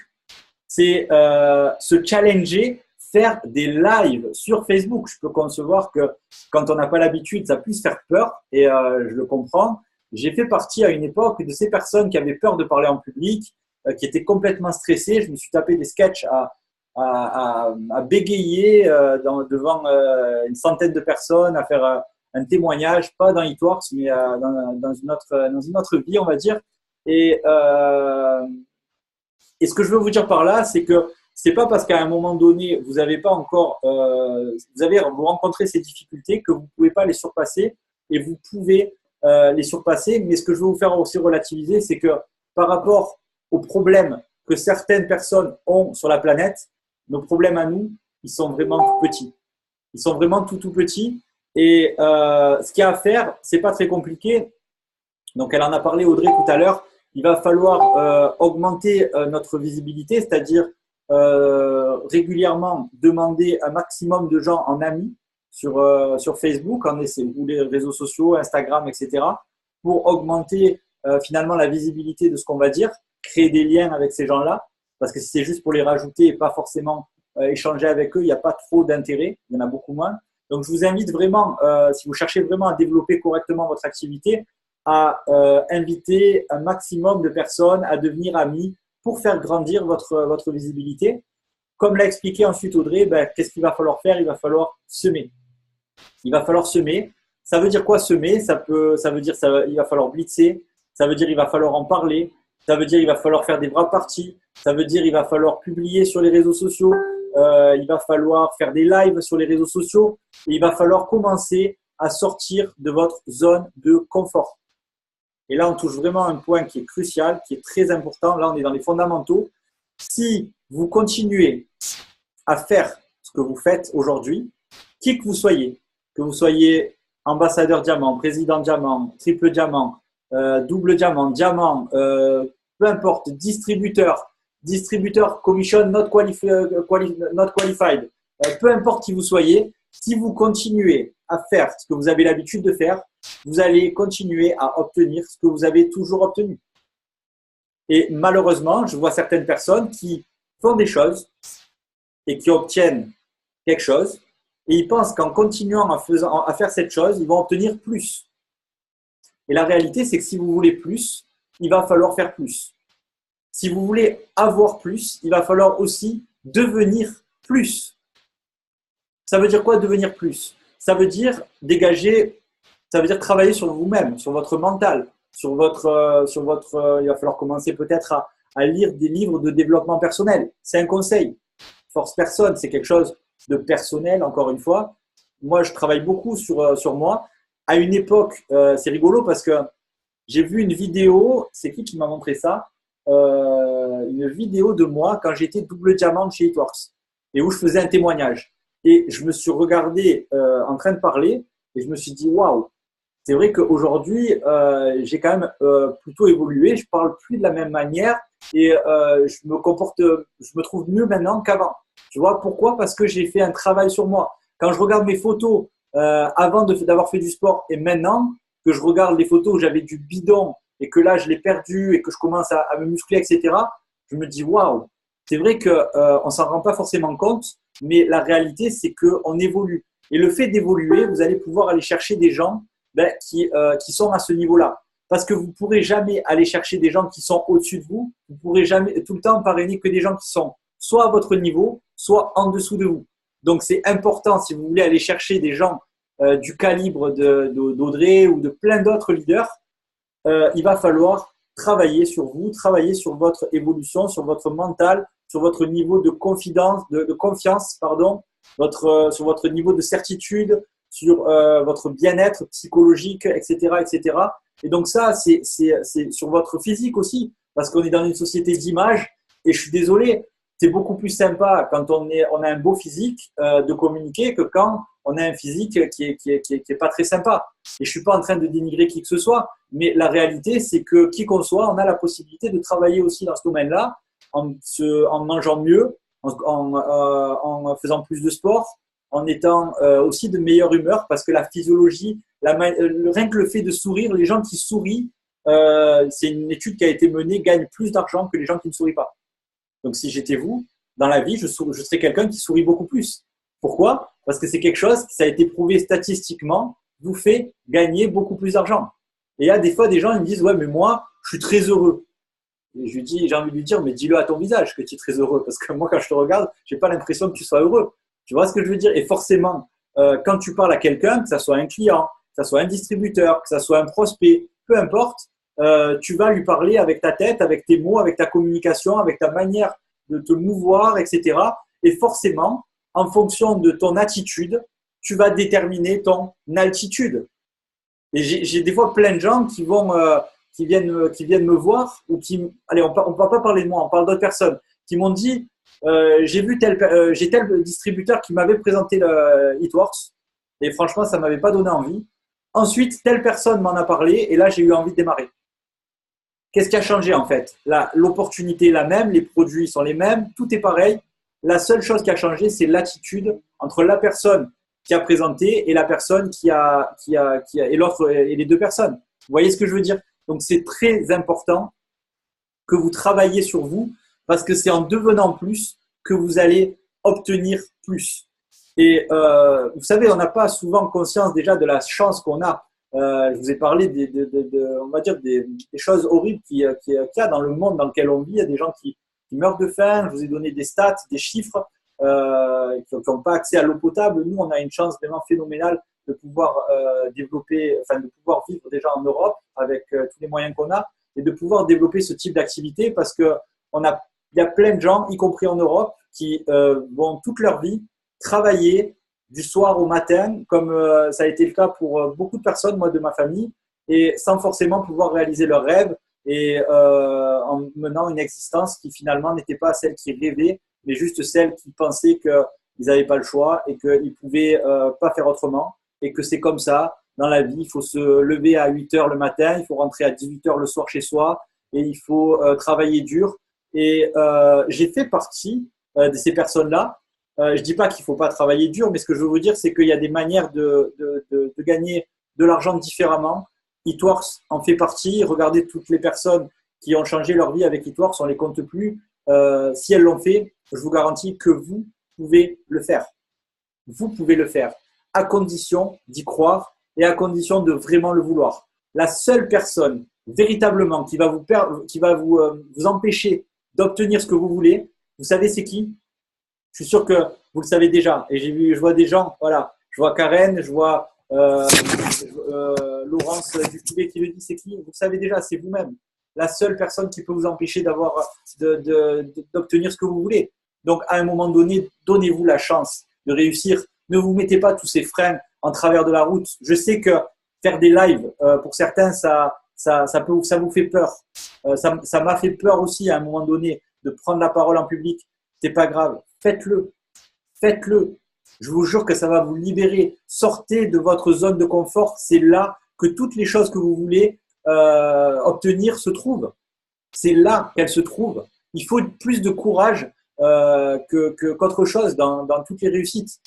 C'est se challenger, faire des lives sur Facebook. Je peux concevoir que quand on n'a pas l'habitude, ça puisse faire peur et je le comprends. J'ai fait partie à une époque de ces personnes qui avaient peur de parler en public, qui étaient complètement stressées. Je me suis tapé des sketchs à bégayer devant une centaine de personnes, à faire un témoignage, pas dans It Works, mais dans une autre vie, on va dire. Et ce que je veux vous dire par là, c'est que c'est pas parce qu'à un moment donné, vous avez pas encore, vous rencontrez ces difficultés que vous pouvez pas les surpasser et vous pouvez les surpasser. Mais ce que je veux vous faire aussi relativiser, c'est que par rapport aux problèmes que certaines personnes ont sur la planète, nos problèmes à nous, ils sont vraiment tout petits. Ils sont vraiment tout petits. Et ce qu'il y a à faire, c'est pas très compliqué. Donc, elle en a parlé, Audrey, tout à l'heure. Il va falloir augmenter notre visibilité, c'est-à-dire régulièrement demander un maximum de gens en amis sur Facebook, ou les réseaux sociaux, Instagram, etc., pour augmenter finalement la visibilité de ce qu'on va dire, créer des liens avec ces gens-là, parce que si c'est juste pour les rajouter et pas forcément échanger avec eux, il n'y a pas trop d'intérêt, il y en a beaucoup moins. Donc, je vous invite vraiment, si vous cherchez vraiment à développer correctement votre activité, à inviter un maximum de personnes à devenir amis pour faire grandir votre visibilité. Comme l'a expliqué ensuite Audrey, qu'est-ce qu'il va falloir faire? Il va falloir semer. Il va falloir semer. Ça veut dire quoi semer? Ça veut dire il va falloir blitzer. Ça veut dire il va falloir en parler. Ça veut dire il va falloir faire des bras parties. Ça veut dire il va falloir publier sur les réseaux sociaux. Il va falloir faire des lives sur les réseaux sociaux. Et il va falloir commencer à sortir de votre zone de confort. Et là, on touche vraiment un point qui est crucial, qui est très important. Là, on est dans les fondamentaux. Si vous continuez à faire ce que vous faites aujourd'hui, qui que vous soyez ambassadeur diamant, président diamant, triple diamant, double diamant, diamant, peu importe, distributeur, commission not qualified, peu importe qui vous soyez, si vous continuez à faire ce que vous avez l'habitude de faire, vous allez continuer à obtenir ce que vous avez toujours obtenu. Et malheureusement, je vois certaines personnes qui font des choses et qui obtiennent quelque chose et ils pensent qu'en continuant à faire cette chose, ils vont obtenir plus. Et la réalité, c'est que si vous voulez plus, il va falloir faire plus. Si vous voulez avoir plus, il va falloir aussi devenir plus. Ça veut dire quoi devenir plus? Ça veut dire dégager, ça veut dire travailler sur vous-même, sur votre mental, il va falloir commencer peut-être à lire des livres de développement personnel. C'est un conseil. Force personne, c'est quelque chose de personnel, encore une fois. Moi, je travaille beaucoup sur moi. À une époque, c'est rigolo parce que j'ai vu une vidéo, c'est qui m'a montré ça? Une vidéo de moi quand j'étais double diamant chez Hitworks et où je faisais un témoignage. Et je me suis regardé en train de parler et je me suis dit, waouh, c'est vrai qu'aujourd'hui, j'ai quand même plutôt évolué. Je parle plus de la même manière et je me trouve mieux maintenant qu'avant. Tu vois pourquoi? Parce que j'ai fait un travail sur moi. Quand je regarde mes photos avant d'avoir fait du sport et maintenant que je regarde les photos où j'avais du bidon et que là je l'ai perdu et que je commence à me muscler, etc., je me dis waouh, c'est vrai qu'on ne s'en rend pas forcément compte, mais la réalité c'est qu'on évolue. Et le fait d'évoluer, vous allez pouvoir aller chercher des gens qui sont à ce niveau-là. Parce que vous ne pourrez jamais aller chercher des gens qui sont au-dessus de vous. Vous ne pourrez jamais tout le temps parrainer que des gens qui sont soit à votre niveau, soit en dessous de vous. Donc, c'est important, si vous voulez aller chercher des gens du calibre d'Audrey ou de plein d'autres leaders, il va falloir travailler sur vous, travailler sur votre évolution, sur votre mental, sur votre niveau de confiance, sur votre niveau de certitude, sur votre bien-être psychologique, etc., etc. Et donc ça, c'est sur votre physique aussi, parce qu'on est dans une société d'image. Et je suis désolé, c'est beaucoup plus sympa quand on a un beau physique de communiquer que quand on a un physique qui est pas très sympa. Et je suis pas en train de dénigrer qui que ce soit, mais la réalité, c'est que qui qu'on soit, on a la possibilité de travailler aussi dans ce domaine-là, en mangeant mieux, en faisant plus de sport, en étant aussi de meilleure humeur, parce que la physiologie, rien que le fait de sourire, les gens qui sourient, c'est une étude qui a été menée, gagnent plus d'argent que les gens qui ne sourient pas. Donc, si j'étais vous, dans la vie, je serais quelqu'un qui sourit beaucoup plus. Pourquoi? Parce que c'est quelque chose qui, ça a été prouvé statistiquement, vous fait gagner beaucoup plus d'argent. Et il y a des fois des gens, ils me disent, ouais, mais moi, je suis très heureux. Et je lui dis, j'ai envie de lui dire, mais dis-le à ton visage que tu es très heureux. Parce que moi, quand je te regarde, j'ai pas l'impression que tu sois heureux. Tu vois ce que je veux dire? Et forcément, quand tu parles à quelqu'un, que ça soit un client, que ça soit un distributeur, que ça soit un prospect, peu importe, tu vas lui parler avec ta tête, avec tes mots, avec ta communication, avec ta manière de te mouvoir, etc. Et forcément, en fonction de ton attitude, tu vas déterminer ton altitude. Et j'ai des fois plein de gens qui viennent me voir ou allez, on va pas parler de moi, on parle d'autres personnes qui m'ont dit, j'ai tel distributeur qui m'avait présenté le Hitworks et franchement, ça m'avait pas donné envie. Ensuite, telle personne m'en a parlé et là, j'ai eu envie de démarrer. Qu'est-ce qui a changé en fait? L'opportunité est la même, les produits sont les mêmes, tout est pareil. La seule chose qui a changé, c'est l'attitude entre la personne qui a présenté et la personne et l'autre et les deux personnes. Vous voyez ce que je veux dire? Donc, c'est très important que vous travaillez sur vous parce que c'est en devenant plus que vous allez obtenir plus. Et vous savez, on n'a pas souvent conscience déjà de la chance qu'on a. Je vous ai parlé on va dire des choses horribles qu'il y a dans le monde dans lequel on vit. Il y a des gens qui meurent de faim. Je vous ai donné des stats, des chiffres qui n'ont pas accès à l'eau potable. Nous, on a une chance vraiment phénoménale de pouvoir de pouvoir vivre déjà en Europe avec tous les moyens qu'on a et de pouvoir développer ce type d'activité parce que il y a plein de gens, y compris en Europe, qui vont toute leur vie travailler du soir au matin, comme ça a été le cas pour beaucoup de personnes, moi, de ma famille, et sans forcément pouvoir réaliser leurs rêves et en menant une existence qui finalement n'était pas celle qu'ils rêvaient, mais juste celle qui pensaient qu'ils n'avaient pas le choix et qu'ils ne pouvaient pas faire autrement et que c'est comme ça dans la vie. Il faut se lever à 8 heures le matin, il faut rentrer à 18 heures le soir chez soi et il faut travailler dur. Et j'ai fait partie de ces personnes-là. Je dis pas qu'il faut pas travailler dur, mais ce que je veux vous dire, c'est qu'il y a des manières de gagner de l'argent différemment. Eatworks en fait partie. Regardez toutes les personnes qui ont changé leur vie avec Eatworks, on les compte plus. Si elles l'ont fait, je vous garantis que vous pouvez le faire. Vous pouvez le faire, à condition d'y croire et à condition de vraiment le vouloir. La seule personne véritablement qui va vous empêcher d'obtenir ce que vous voulez, vous savez c'est qui? Je suis sûr que vous le savez déjà. Et je vois des gens, voilà, je vois Karen, je vois Laurence Ducoulet qui le dit, c'est qui? Vous le savez déjà, c'est vous-même. La seule personne qui peut vous empêcher d'obtenir ce que vous voulez. Donc, à un moment donné, donnez-vous la chance de réussir. Ne vous mettez pas tous ces freins en travers de la route. Je sais que faire des lives, pour certains, ça vous fait peur. Ça m'a fait peur aussi à un moment donné de prendre la parole en public. C'est pas grave. Faites-le. Faites-le. Je vous jure que ça va vous libérer. Sortez de votre zone de confort. C'est là que toutes les choses que vous voulez obtenir se trouvent. C'est là qu'elles se trouvent. Il faut plus de courage qu'autre chose dans toutes les réussites.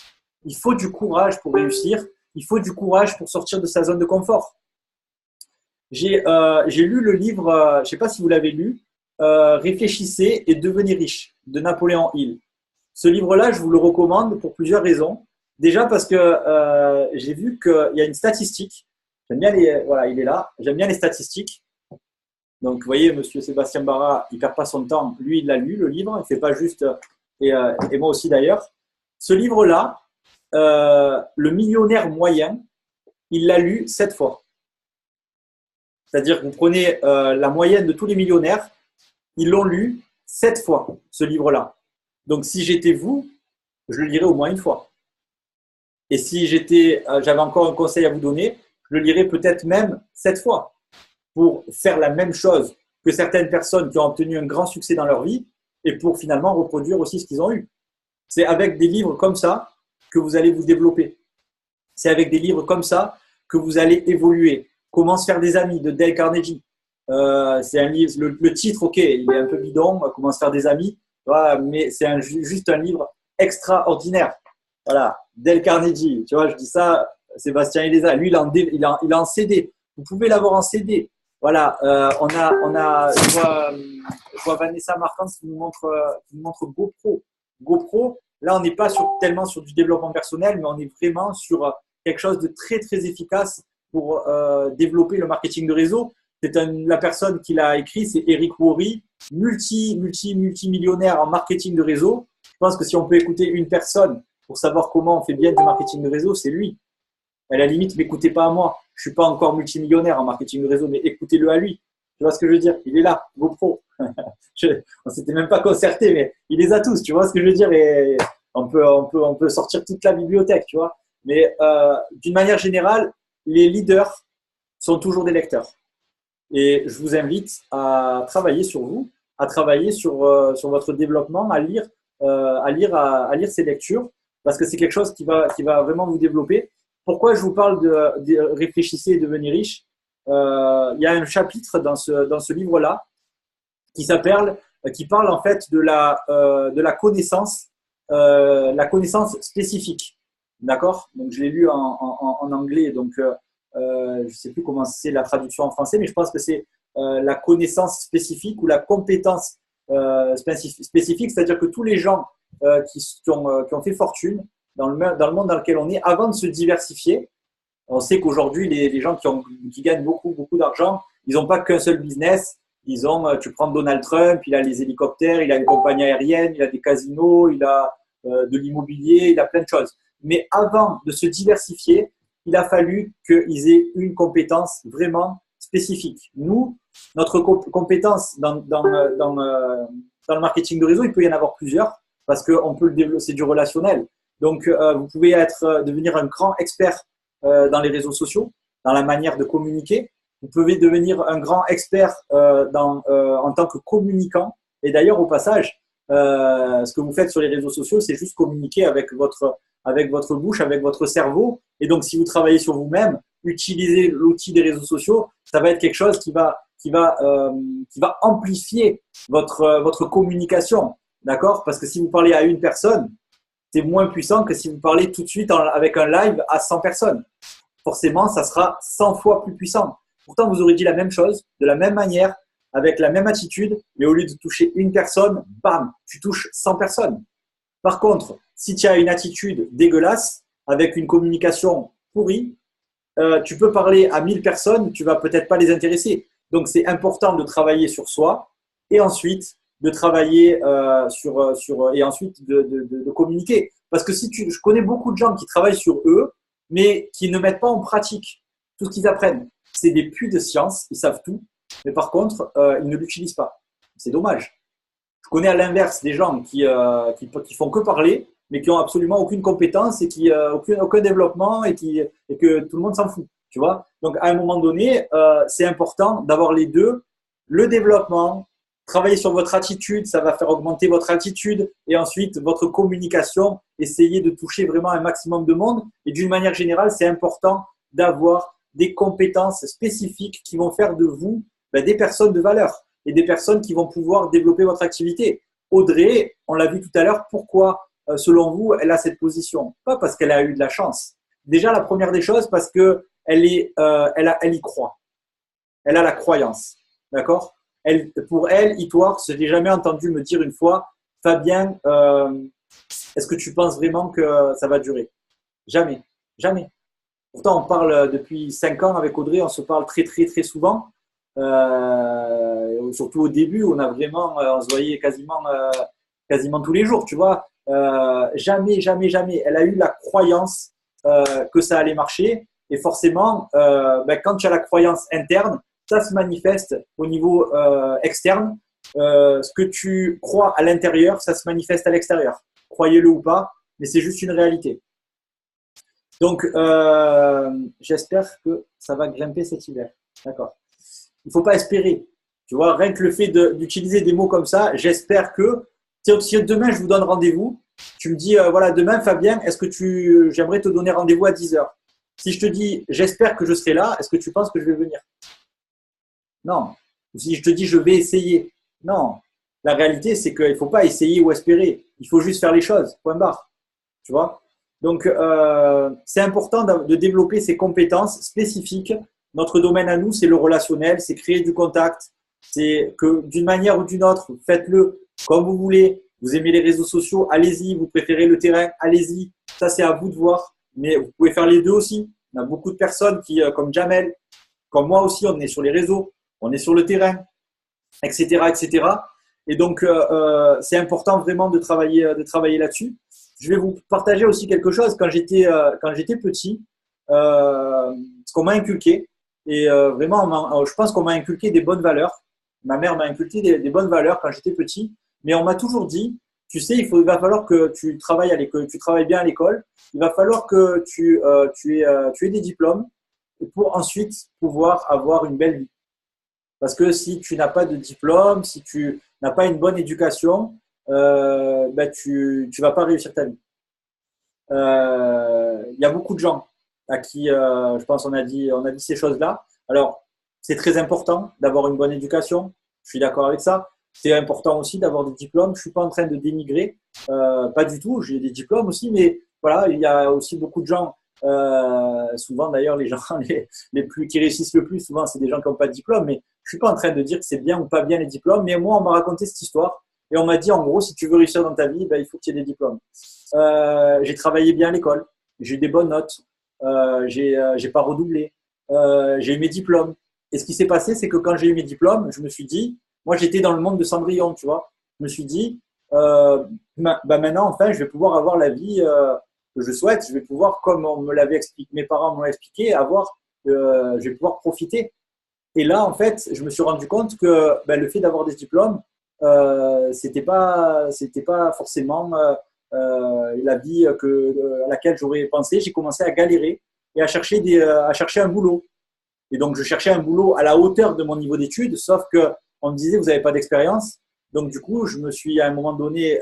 Il faut du courage pour réussir. Il faut du courage pour sortir de sa zone de confort. J'ai lu le livre, je ne sais pas si vous l'avez lu, Réfléchissez et devenez riche de Napoléon Hill. Ce livre-là, je vous le recommande pour plusieurs raisons. Déjà parce que j'ai vu qu'il y a une statistique. J'aime bien voilà, il est là. J'aime bien les statistiques. Donc, vous voyez, monsieur Sébastien Barra, il ne perd pas son temps. Lui, il l'a lu, le livre. Il ne fait pas juste, et moi aussi d'ailleurs. Ce livre-là, le millionnaire moyen, il l'a lu 7 fois. C'est-à-dire que vous prenez la moyenne de tous les millionnaires, ils l'ont lu 7 fois, ce livre-là. Donc, si j'étais vous, je le lirais au moins une fois. Et si j'avais encore un conseil à vous donner, je le lirais peut-être même 7 fois pour faire la même chose que certaines personnes qui ont obtenu un grand succès dans leur vie et pour finalement reproduire aussi ce qu'ils ont eu. C'est avec des livres comme ça que vous allez vous développer. C'est avec des livres comme ça que vous allez évoluer. Comment se faire des amis de Dale Carnegie. C'est un livre, le titre, ok, il est un peu bidon, comment se faire des amis, voilà, mais c'est juste un livre extraordinaire. Voilà, Dale Carnegie, tu vois, je dis ça, Sébastien Elisa, lui, il a en CD. Vous pouvez l'avoir en CD. Voilà, je vois Vanessa Marquand qui nous montre GoPro. GoPro, là, on n'est pas tellement sur du développement personnel, mais on est vraiment sur quelque chose de très, très efficace pour développer le marketing de réseau. La personne qui l'a écrit, c'est Eric Worre, multimillionnaire en marketing de réseau. Je pense que si on peut écouter une personne pour savoir comment on fait bien du marketing de réseau, c'est lui. À la limite, m'écoutez pas à moi. Je suis pas encore multimillionnaire en marketing de réseau, mais écoutez-le à lui. Tu vois ce que je veux dire? Il est là, GoPro. On s'était même pas concerté, mais il les a tous. Tu vois ce que je veux dire? Et on peut sortir toute la bibliothèque, tu vois. Mais d'une manière générale, les leaders sont toujours des lecteurs. Et je vous invite à travailler sur vous, à travailler sur votre développement, à lire ces lectures, parce que c'est quelque chose qui va vraiment vous développer. Pourquoi je vous parle de réfléchissez et devenez riche? Il y a un chapitre dans ce livre-là qui parle en fait de la connaissance spécifique. D'accord? Donc je l'ai lu en anglais, donc je ne sais plus comment c'est la traduction en français, mais je pense que c'est la connaissance spécifique ou la compétence spécifique, c'est-à-dire que tous les gens qui ont fait fortune dans le monde dans lequel on est, avant de se diversifier, on sait qu'aujourd'hui, les gens qui gagnent beaucoup, beaucoup d'argent, ils n'ont pas qu'un seul business. Tu prends Donald Trump, il a les hélicoptères, il a une compagnie aérienne, il a des casinos, il a de l'immobilier, il a plein de choses. Mais avant de se diversifier, il a fallu qu'ils aient une compétence vraiment spécifique. Nous, notre compétence dans le marketing de réseau, il peut y en avoir plusieurs parce qu'on peut le développer, c'est du relationnel. Donc, vous pouvez devenir un grand expert dans les réseaux sociaux, dans la manière de communiquer. Vous pouvez devenir un grand expert en tant que communicant. Et d'ailleurs, au passage, ce que vous faites sur les réseaux sociaux, c'est juste communiquer avec votre bouche, avec votre cerveau. Et donc, si vous travaillez sur vous-même, utiliser l'outil des réseaux sociaux, ça va être quelque chose qui va amplifier votre communication. D'accord? Parce que si vous parlez à une personne, c'est moins puissant que si vous parlez tout de suite avec un live à 100 personnes. Forcément, ça sera 100 fois plus puissant. Pourtant, vous aurez dit la même chose, de la même manière, avec la même attitude, mais au lieu de toucher une personne, bam, tu touches 100 personnes. Par contre, si tu as une attitude dégueulasse, avec une communication pourrie, tu peux parler à 1000 personnes, tu vas peut-être pas les intéresser. Donc, c'est important de travailler sur soi et ensuite de travailler et ensuite de communiquer. Parce que je connais beaucoup de gens qui travaillent sur eux, mais qui ne mettent pas en pratique tout ce qu'ils apprennent. C'est des puits de science, ils savent tout, mais par contre, ils ne l'utilisent pas. C'est dommage. Je connais à l'inverse des gens qui font que parler, mais qui ont absolument aucune compétence et qui aucun développement et que tout le monde s'en fout. Tu vois? Donc, à un moment donné, c'est important d'avoir les deux, le développement, travailler sur votre attitude, ça va faire augmenter votre attitude et ensuite votre communication, essayer de toucher vraiment un maximum de monde. Et d'une manière générale, c'est important d'avoir des compétences spécifiques qui vont faire de vous des personnes de valeur et des personnes qui vont pouvoir développer votre activité. Audrey, on l'a vu tout à l'heure, pourquoi, selon vous, elle a cette position? Pas parce qu'elle a eu de la chance. Déjà, la première des choses, parce qu'elle y croit. Elle a la croyance. D'accord? Pour elle, Itwar, je n'ai jamais entendu me dire une fois, Fabien, est-ce que tu penses vraiment que ça va durer? Jamais. Jamais. Pourtant, on parle depuis 5 ans avec Audrey, on se parle très, très, très souvent. Surtout au début, on se voyait quasiment tous les jours, tu vois. Jamais, jamais, jamais. Elle a eu la croyance que ça allait marcher. Et forcément, quand tu as la croyance interne, ça se manifeste au niveau externe. Ce que tu crois à l'intérieur, ça se manifeste à l'extérieur. Croyez-le ou pas, mais c'est juste une réalité. Donc, j'espère que ça va grimper cet hiver. D'accord. Il ne faut pas espérer. Tu vois, rien que le fait d'utiliser des mots comme ça, j'espère que si demain je vous donne rendez-vous, tu me dis, voilà, demain, Fabien, j'aimerais te donner rendez-vous à 10h. Si je te dis, j'espère que je serai là, est-ce que tu penses que je vais venir? Non. Ou si je te dis, je vais essayer. Non. La réalité, c'est qu'il ne faut pas essayer ou espérer. Il faut juste faire les choses. Point barre. Tu vois? Donc, c'est important de développer ces compétences spécifiques. Notre domaine à nous, c'est le relationnel, c'est créer du contact. C'est que d'une manière ou d'une autre, faites-le comme vous voulez. Vous aimez les réseaux sociaux, allez-y. Vous préférez le terrain, allez-y. Ça, c'est à vous de voir. Mais vous pouvez faire les deux aussi. Il y a beaucoup de personnes comme Jamel, comme moi aussi, on est sur les réseaux, on est sur le terrain, etc., etc. Et donc, c'est important vraiment de travailler là-dessus. Je vais vous partager aussi quelque chose. Quand j'étais petit, ce qu'on m'a inculqué, et vraiment, je pense qu'on m'a inculqué des bonnes valeurs. Ma mère m'a inculqué des bonnes valeurs quand j'étais petit, mais on m'a toujours dit, tu sais, il va falloir que tu travailles bien à l'école. Il va falloir que tu aies des diplômes pour ensuite pouvoir avoir une belle vie. Parce que si tu n'as pas de diplôme, si tu n'as pas une bonne éducation, tu vas pas réussir ta vie. Il y a beaucoup de gens à qui, je pense, on a dit ces choses-là. Alors, c'est très important d'avoir une bonne éducation. Je suis d'accord avec ça. C'est important aussi d'avoir des diplômes. Je suis pas en train de dénigrer, pas du tout. J'ai des diplômes aussi, mais voilà, il y a aussi beaucoup de gens. Souvent d'ailleurs, les gens qui réussissent le plus, souvent, c'est des gens qui n'ont pas de diplôme. Mais je suis pas en train de dire que c'est bien ou pas bien les diplômes. Mais moi, on m'a raconté cette histoire et on m'a dit en gros, si tu veux réussir dans ta vie, il faut que tu aies des diplômes. J'ai travaillé bien à l'école, j'ai eu des bonnes notes, j'ai pas redoublé, j'ai eu mes diplômes. Et ce qui s'est passé, c'est que quand j'ai eu mes diplômes, je me suis dit, moi j'étais dans le monde de Cendrillon, tu vois. Je me suis dit, maintenant, enfin, je vais pouvoir avoir la vie que je souhaite. Je vais pouvoir, comme on me l'avait expliqué, mes parents m'ont expliqué, je vais pouvoir profiter. Et là, en fait, je me suis rendu compte que le fait d'avoir des diplômes, c'était pas forcément la vie à laquelle j'aurais pensé. J'ai commencé à galérer et à chercher un boulot. Et donc, je cherchais un boulot à la hauteur de mon niveau d'études, sauf que on me disait, vous n'avez pas d'expérience. Donc, du coup, à un moment donné,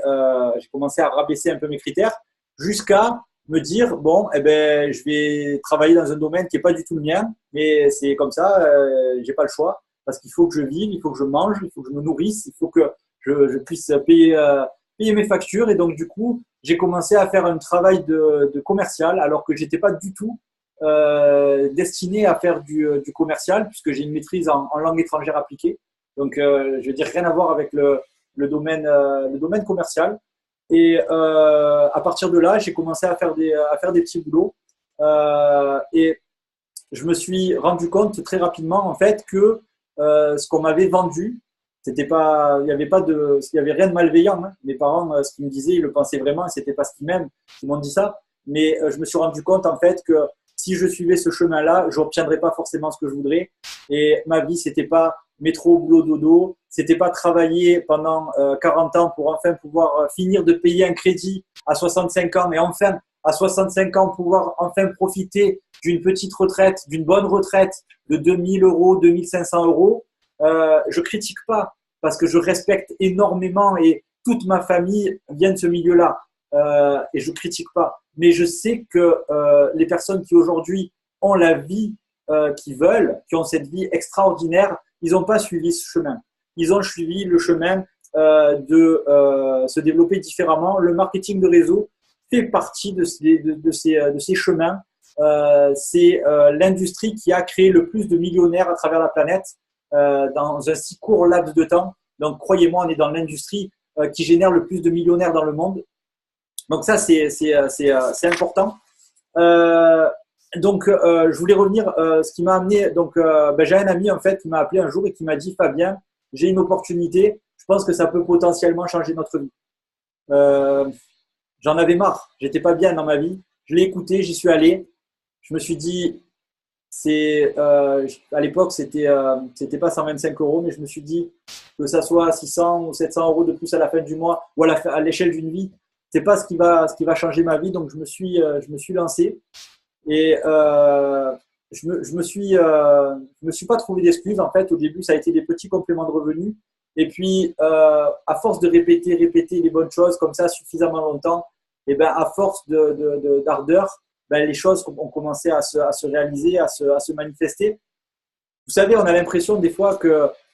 j'ai commencé à rabaisser un peu mes critères jusqu'à me dire, bon, eh ben, je vais travailler dans un domaine qui n'est pas du tout le mien, mais c'est comme ça, j'ai pas le choix, parce qu'il faut que je vive, il faut que je mange, il faut que je me nourrisse, il faut que je puisse payer mes factures. Et donc, du coup, j'ai commencé à faire un travail de commercial, alors que j'étais pas du tout destiné à faire du commercial, puisque j'ai une maîtrise en langue étrangère appliquée. Donc, je veux dire, rien à voir avec le domaine commercial. Et à partir de là, j'ai commencé à faire des petits boulots. Et je me suis rendu compte très rapidement, en fait, que ce qu'on m'avait vendu, c'était pas, il y avait rien de malveillant. Hein. Mes parents, ce qu'ils me disaient, ils le pensaient vraiment, et c'était pas ce qu'ils m'aiment. Ils m'ont dit ça. Mais je me suis rendu compte, en fait, que si je suivais ce chemin-là, je n'obtiendrais pas forcément ce que je voudrais. Et ma vie, c'était pas métro, boulot, dodo. C'était pas travailler pendant 40 ans pour enfin pouvoir finir de payer un crédit à 65 ans et enfin, à 65 ans, pouvoir enfin profiter d'une petite retraite, d'une bonne retraite de 2000 euros, 2500 euros. Je critique pas parce que je respecte énormément et toute ma famille vient de ce milieu-là. Et je critique pas. Mais je sais que les personnes qui aujourd'hui ont la vie qu'ils veulent, qui ont cette vie extraordinaire, ils n'ont pas suivi ce chemin. Ils ont suivi le chemin de se développer différemment. Le marketing de réseau fait partie de ces chemins. C'est l'industrie qui a créé le plus de millionnaires à travers la planète dans un si court laps de temps. Donc, croyez-moi, on est dans l'industrie qui génère le plus de millionnaires dans le monde. Donc, ça, c'est important. Donc, je voulais revenir, ce qui m'a amené, donc, j'ai un ami en fait qui m'a appelé un jour et qui m'a dit, Fabien, j'ai une opportunité, je pense que ça peut potentiellement changer notre vie. J'en avais marre, j'étais pas bien dans ma vie, je l'ai écouté, j'y suis allé, je me suis dit, à l'époque c'était pas 125 euros, mais je me suis dit que ça soit 600 ou 700 euros de plus à la fin du mois ou à l'échelle d'une vie, c'est pas ce qui va changer ma vie, donc je me suis lancé. Et je me suis pas trouvé d'excuses. En fait, au début, ça a été des petits compléments de revenus. Et puis, à force de répéter les bonnes choses comme ça suffisamment longtemps, et ben, à force d'ardeur, ben, les choses ont commencé à se réaliser, à se manifester. Vous savez, on a l'impression des fois qu'avec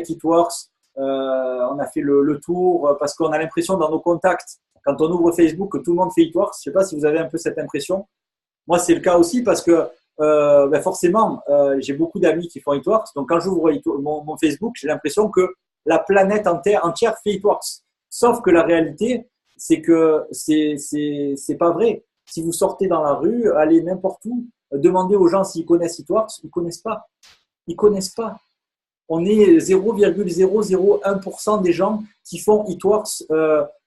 It Works, on a fait le tour parce qu'on a l'impression dans nos contacts, quand on ouvre Facebook, que tout le monde fait It Works. Je ne sais pas si vous avez un peu cette impression. Moi, c'est le cas aussi parce que forcément, j'ai beaucoup d'amis qui font It Works. Donc, quand j'ouvre mon Facebook, j'ai l'impression que la planète entière fait It Works. Sauf que la réalité, c'est que c'est pas vrai. Si vous sortez dans la rue, allez n'importe où, demandez aux gens s'ils connaissent It Works, ils connaissent pas. Ils connaissent pas. On est 0,001% des gens qui font It Works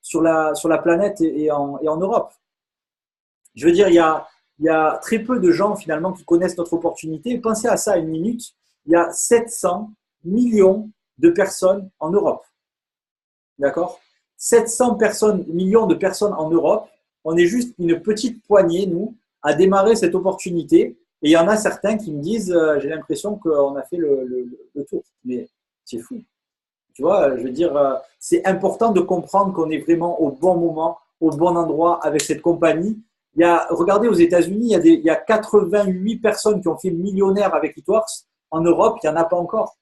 sur la planète et en Europe. Je veux dire, il y a très peu de gens finalement qui connaissent notre opportunité. Pensez à ça une minute. Il y a 700 millions de personnes en Europe. D'accord ? 700 millions de personnes en Europe. On est juste une petite poignée, nous, à démarrer cette opportunité. Et il y en a certains qui me disent, j'ai l'impression qu'on a fait le tour. Mais c'est fou. Tu vois, je veux dire, c'est important de comprendre qu'on est vraiment au bon moment, au bon endroit avec cette compagnie. Regardez, aux États-Unis, il y a 88 personnes qui ont fait millionnaire avec It Works. En Europe, il n'y en a pas encore.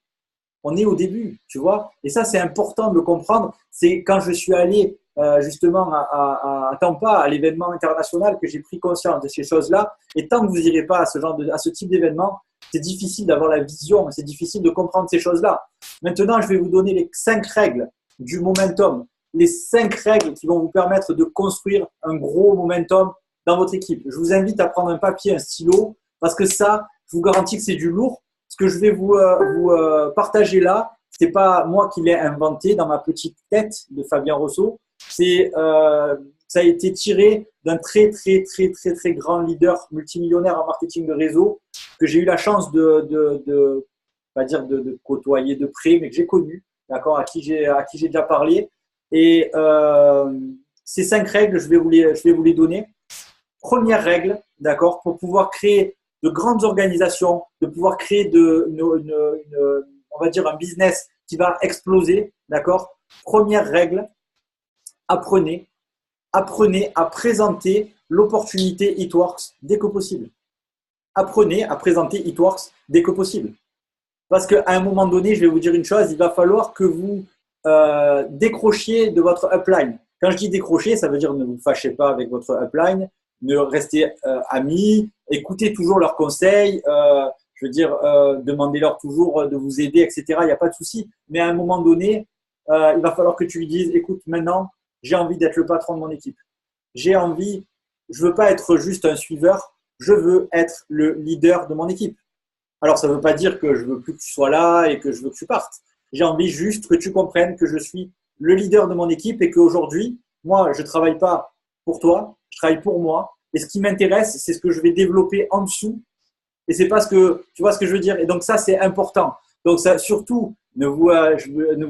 On est au début, tu vois. Et ça, c'est important de le comprendre. C'est quand je suis allé justement à Tampa, à l'événement international, que j'ai pris conscience de ces choses-là. Et tant que vous n'irez pas à ce type d'événement, c'est difficile d'avoir la vision, c'est difficile de comprendre ces choses-là. Maintenant, je vais vous donner les 5 règles du momentum, les 5 règles qui vont vous permettre de construire un gros momentum dans votre équipe. Je vous invite à prendre un papier, un stylo, parce que ça, je vous garantis que c'est du lourd. Ce que je vais vous partager là, c'est pas moi qui l'ai inventé dans ma petite tête de Fabien Rousseau. Ça a été tiré d'un très grand leader multimillionnaire en marketing de réseau que j'ai eu la chance de côtoyer de près, mais que j'ai connu, d'accord, à qui j'ai déjà parlé. Et ces 5 règles, je vais vous les donner. Première règle, d'accord, pour pouvoir créer de grandes organisations, de pouvoir créer on va dire un business qui va exploser, d'accord. Première règle, apprenez, apprenez à présenter l'opportunité It-Works dès que possible. Apprenez à présenter It-Works dès que possible. Parce qu'à un moment donné, je vais vous dire une chose, il va falloir que vous décrochiez de votre upline. Quand je dis décrocher, ça veut dire ne vous fâchez pas avec votre upline, ne restez amis, écoutez toujours leurs conseils, je veux dire, demandez-leur toujours de vous aider, etc. Il n'y a pas de souci. Mais à un moment donné, il va falloir que tu lui dises, écoute, maintenant, j'ai envie d'être le patron de mon équipe. J'ai envie, je ne veux pas être juste un suiveur, je veux être le leader de mon équipe. Alors, ça ne veut pas dire que je veux plus que tu sois là et que je veux que tu partes. J'ai envie juste que tu comprennes que je suis le leader de mon équipe et qu'aujourd'hui, moi, je ne travaille pas pour toi, je travaille pour moi. Et ce qui m'intéresse, c'est ce que je vais développer en dessous. Et c'est pas ce que, tu vois ce que je veux dire. Et donc, ça, c'est important. Donc, ça, surtout, ne vous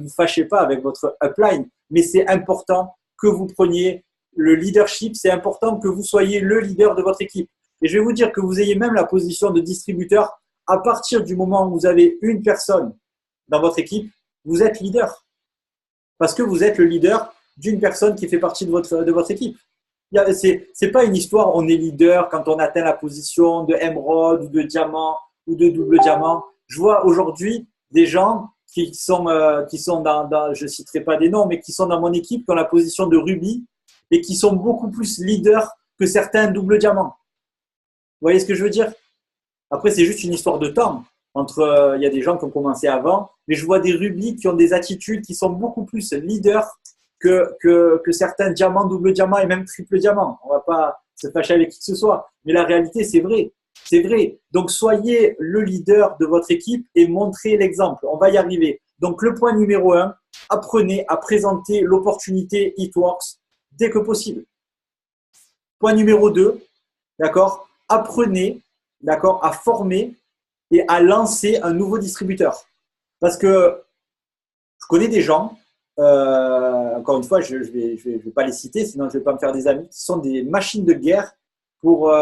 fâchez pas avec votre upline, mais c'est important que vous preniez le leadership. C'est important que vous soyez le leader de votre équipe. Et je vais vous dire que vous ayez même la position de distributeur. À partir du moment où vous avez une personne dans votre équipe, vous êtes leader. Parce que vous êtes le leader d'une personne qui fait partie de votre équipe. C'est pas une histoire, on est leader quand on atteint la position de émeraude ou de diamant ou de double diamant. Je vois aujourd'hui des gens qui sont dans, je citerai pas des noms, mais qui sont dans mon équipe, qui ont la position de rubis et qui sont beaucoup plus leaders que certains double diamants. Vous voyez ce que je veux dire? Après, c'est juste une histoire de temps. Il y a des gens qui ont commencé avant, mais je vois des rubis qui ont des attitudes qui sont beaucoup plus leaders que certains diamants, double diamant et même triple diamant. On ne va pas se fâcher avec qui que ce soit. Mais la réalité, c'est vrai. C'est vrai. Donc, soyez le leader de votre équipe et montrez l'exemple. On va y arriver. Donc, le point numéro 1, apprenez à présenter l'opportunité It-Works dès que possible. Point numéro 2, d'accord, apprenez, d'accord, à former et à lancer un nouveau distributeur. Parce que je connais des gens, encore une fois, je ne vais pas les citer, sinon je ne vais pas me faire des amis, qui sont des machines de guerre pour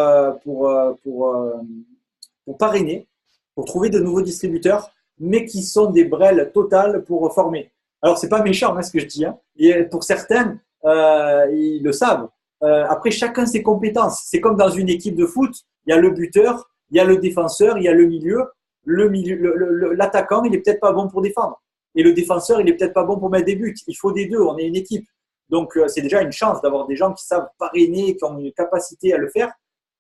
parrainer, pour trouver de nouveaux distributeurs, mais qui sont des brels totales pour former. Alors, ce n'est pas méchant ce que je dis, hein. Et pour certains, ils le savent. Après, chacun ses compétences. C'est comme dans une équipe de foot, il y a le buteur, il y a le défenseur, il y a le milieu. L'attaquant, il n'est peut-être pas bon pour défendre. Et le défenseur, il n'est peut-être pas bon pour mettre des buts. Il faut des deux, on est une équipe. Donc, c'est déjà une chance d'avoir des gens qui savent parrainer, qui ont une capacité à le faire.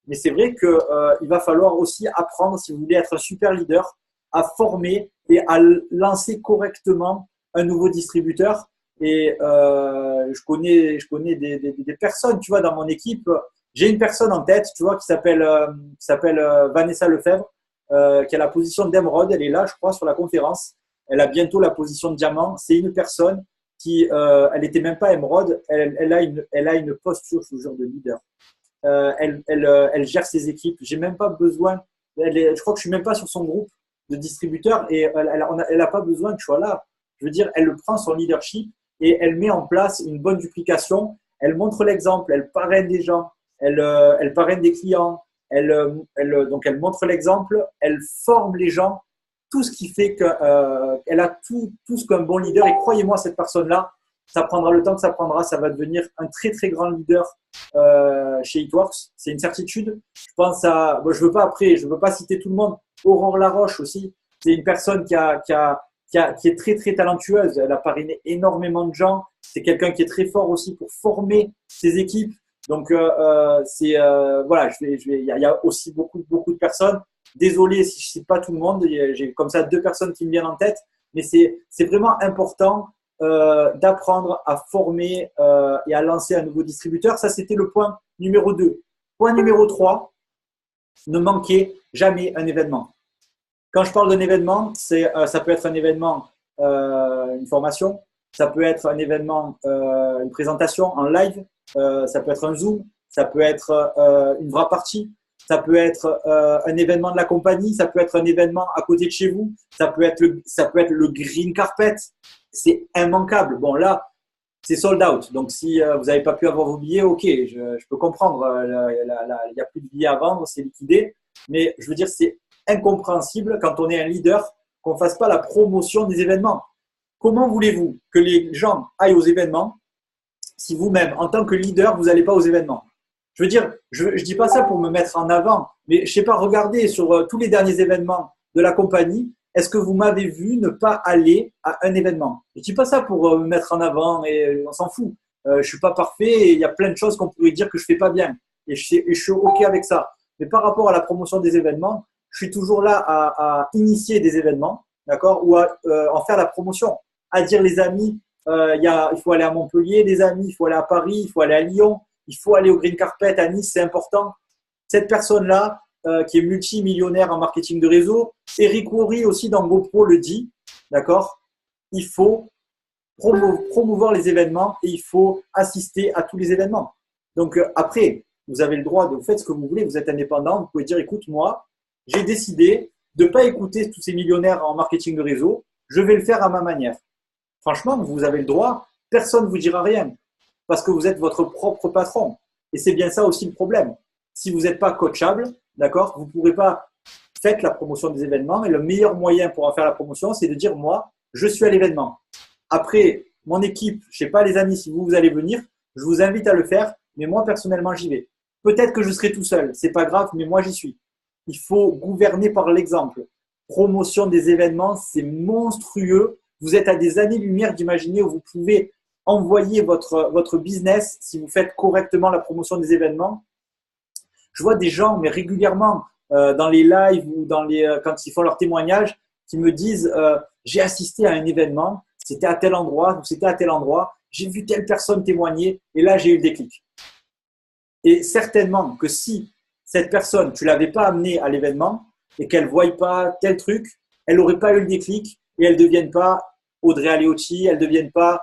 Mais c'est vrai qu'il va falloir aussi apprendre, si vous voulez être un super leader, à former et à lancer correctement un nouveau distributeur. Et je connais des personnes, tu vois, dans mon équipe. J'ai une personne en tête, tu vois, qui s'appelle Vanessa Lefebvre, qui a la position d'émeraude. Elle est là, je crois, sur la conférence. Elle a bientôt la position de diamant. C'est une personne qui, elle n'était même pas émeraude. Elle a une posture, je vous jure, de leader. Elle gère ses équipes. J'ai même pas besoin. Je crois que je suis même pas sur son groupe de distributeurs et elle a pas besoin que je sois là. Je veux dire, elle prend son leadership et elle met en place une bonne duplication. Elle montre l'exemple. Elle parraine des gens. Elle parraine des clients. Donc elle montre l'exemple. Elle forme les gens. Tout ce qui fait qu'elle a tout ce qu'un bon leader. Et croyez-moi, cette personne-là, ça prendra le temps que ça prendra. Ça va devenir un très, très grand leader chez It-Works. C'est une certitude. Je pense à… Bon, je veux pas citer tout le monde. Aurore Laroche aussi. C'est une personne qui est très, très talentueuse. Elle a parrainé énormément de gens. C'est quelqu'un qui est très fort aussi pour former ses équipes. Donc, voilà, il y a aussi beaucoup de personnes. Désolé si je ne cite pas tout le monde. J'ai comme ça 2 personnes qui me viennent en tête. Mais c'est vraiment important d'apprendre à former et à lancer un nouveau distributeur. Ça, c'était le point numéro 2. Point numéro 3, ne manquez jamais un événement. Quand je parle d'un événement, ça peut être un événement, une formation, ça peut être un événement, une présentation en live, ça peut être un Zoom, ça peut être une vraie partie, ça peut être un événement de la compagnie, ça peut être un événement à côté de chez vous, ça peut être le green carpet. C'est immanquable. Bon, là, c'est sold out. Donc, si vous n'avez pas pu avoir vos billets, ok, je peux comprendre. Il n'y a plus de billets à vendre, c'est liquidé. Mais je veux dire, c'est incompréhensible quand on est un leader qu'on ne fasse pas la promotion des événements. Comment voulez-vous que les gens aillent aux événements si vous-même, en tant que leader, vous n'allez pas aux événements. Je veux dire, je ne dis pas ça pour me mettre en avant, mais je ne sais pas, regardez sur tous les derniers événements de la compagnie, est-ce que vous m'avez vu ne pas aller à un événement? Je ne dis pas ça pour me mettre en avant et on s'en fout. Je ne suis pas parfait et il y a plein de choses qu'on pourrait dire que je ne fais pas bien. Et je suis OK avec ça. Mais par rapport à la promotion des événements, je suis toujours là à initier des événements, d'accord, ou à en faire la promotion, à dire les amis, il faut aller à Montpellier, les amis, il faut aller à Paris, il faut aller à Lyon, il faut aller au Green Carpet à Nice, c'est important. Cette personne-là, qui est multimillionnaire en marketing de réseau, Eric Worre aussi dans GoPro le dit, d'accord, il faut promouvoir les événements et il faut assister à tous les événements. Donc après, vous avez le droit de vous faire ce que vous voulez, vous êtes indépendant, vous pouvez dire écoute, moi, j'ai décidé de ne pas écouter tous ces millionnaires en marketing de réseau, je vais le faire à ma manière. Franchement, vous avez le droit, personne ne vous dira rien parce que vous êtes votre propre patron. Et c'est bien ça aussi le problème. Si vous n'êtes pas coachable, d'accord, vous ne pourrez pas faire la promotion des événements et le meilleur moyen pour en faire la promotion, c'est de dire moi, je suis à l'événement. Après, mon équipe, je ne sais pas les amis, si vous allez venir, je vous invite à le faire, mais moi personnellement, j'y vais. Peut-être que je serai tout seul, c'est pas grave, mais moi j'y suis. Il faut gouverner par l'exemple. Promotion des événements, c'est monstrueux. Vous êtes à des années-lumière d'imaginer où vous pouvez envoyer votre business si vous faites correctement la promotion des événements. Je vois des gens, mais régulièrement, dans les lives ou quand ils font leurs témoignages, qui me disent j'ai assisté à un événement, c'était à tel endroit ou c'était à tel endroit, j'ai vu telle personne témoigner et là j'ai eu le déclic. Et certainement que si cette personne, tu ne l'avais pas amenée à l'événement et qu'elle ne voie pas tel truc, elle n'aurait pas eu le déclic et elle ne devienne pas Audrey Aleotti, elle ne devienne pas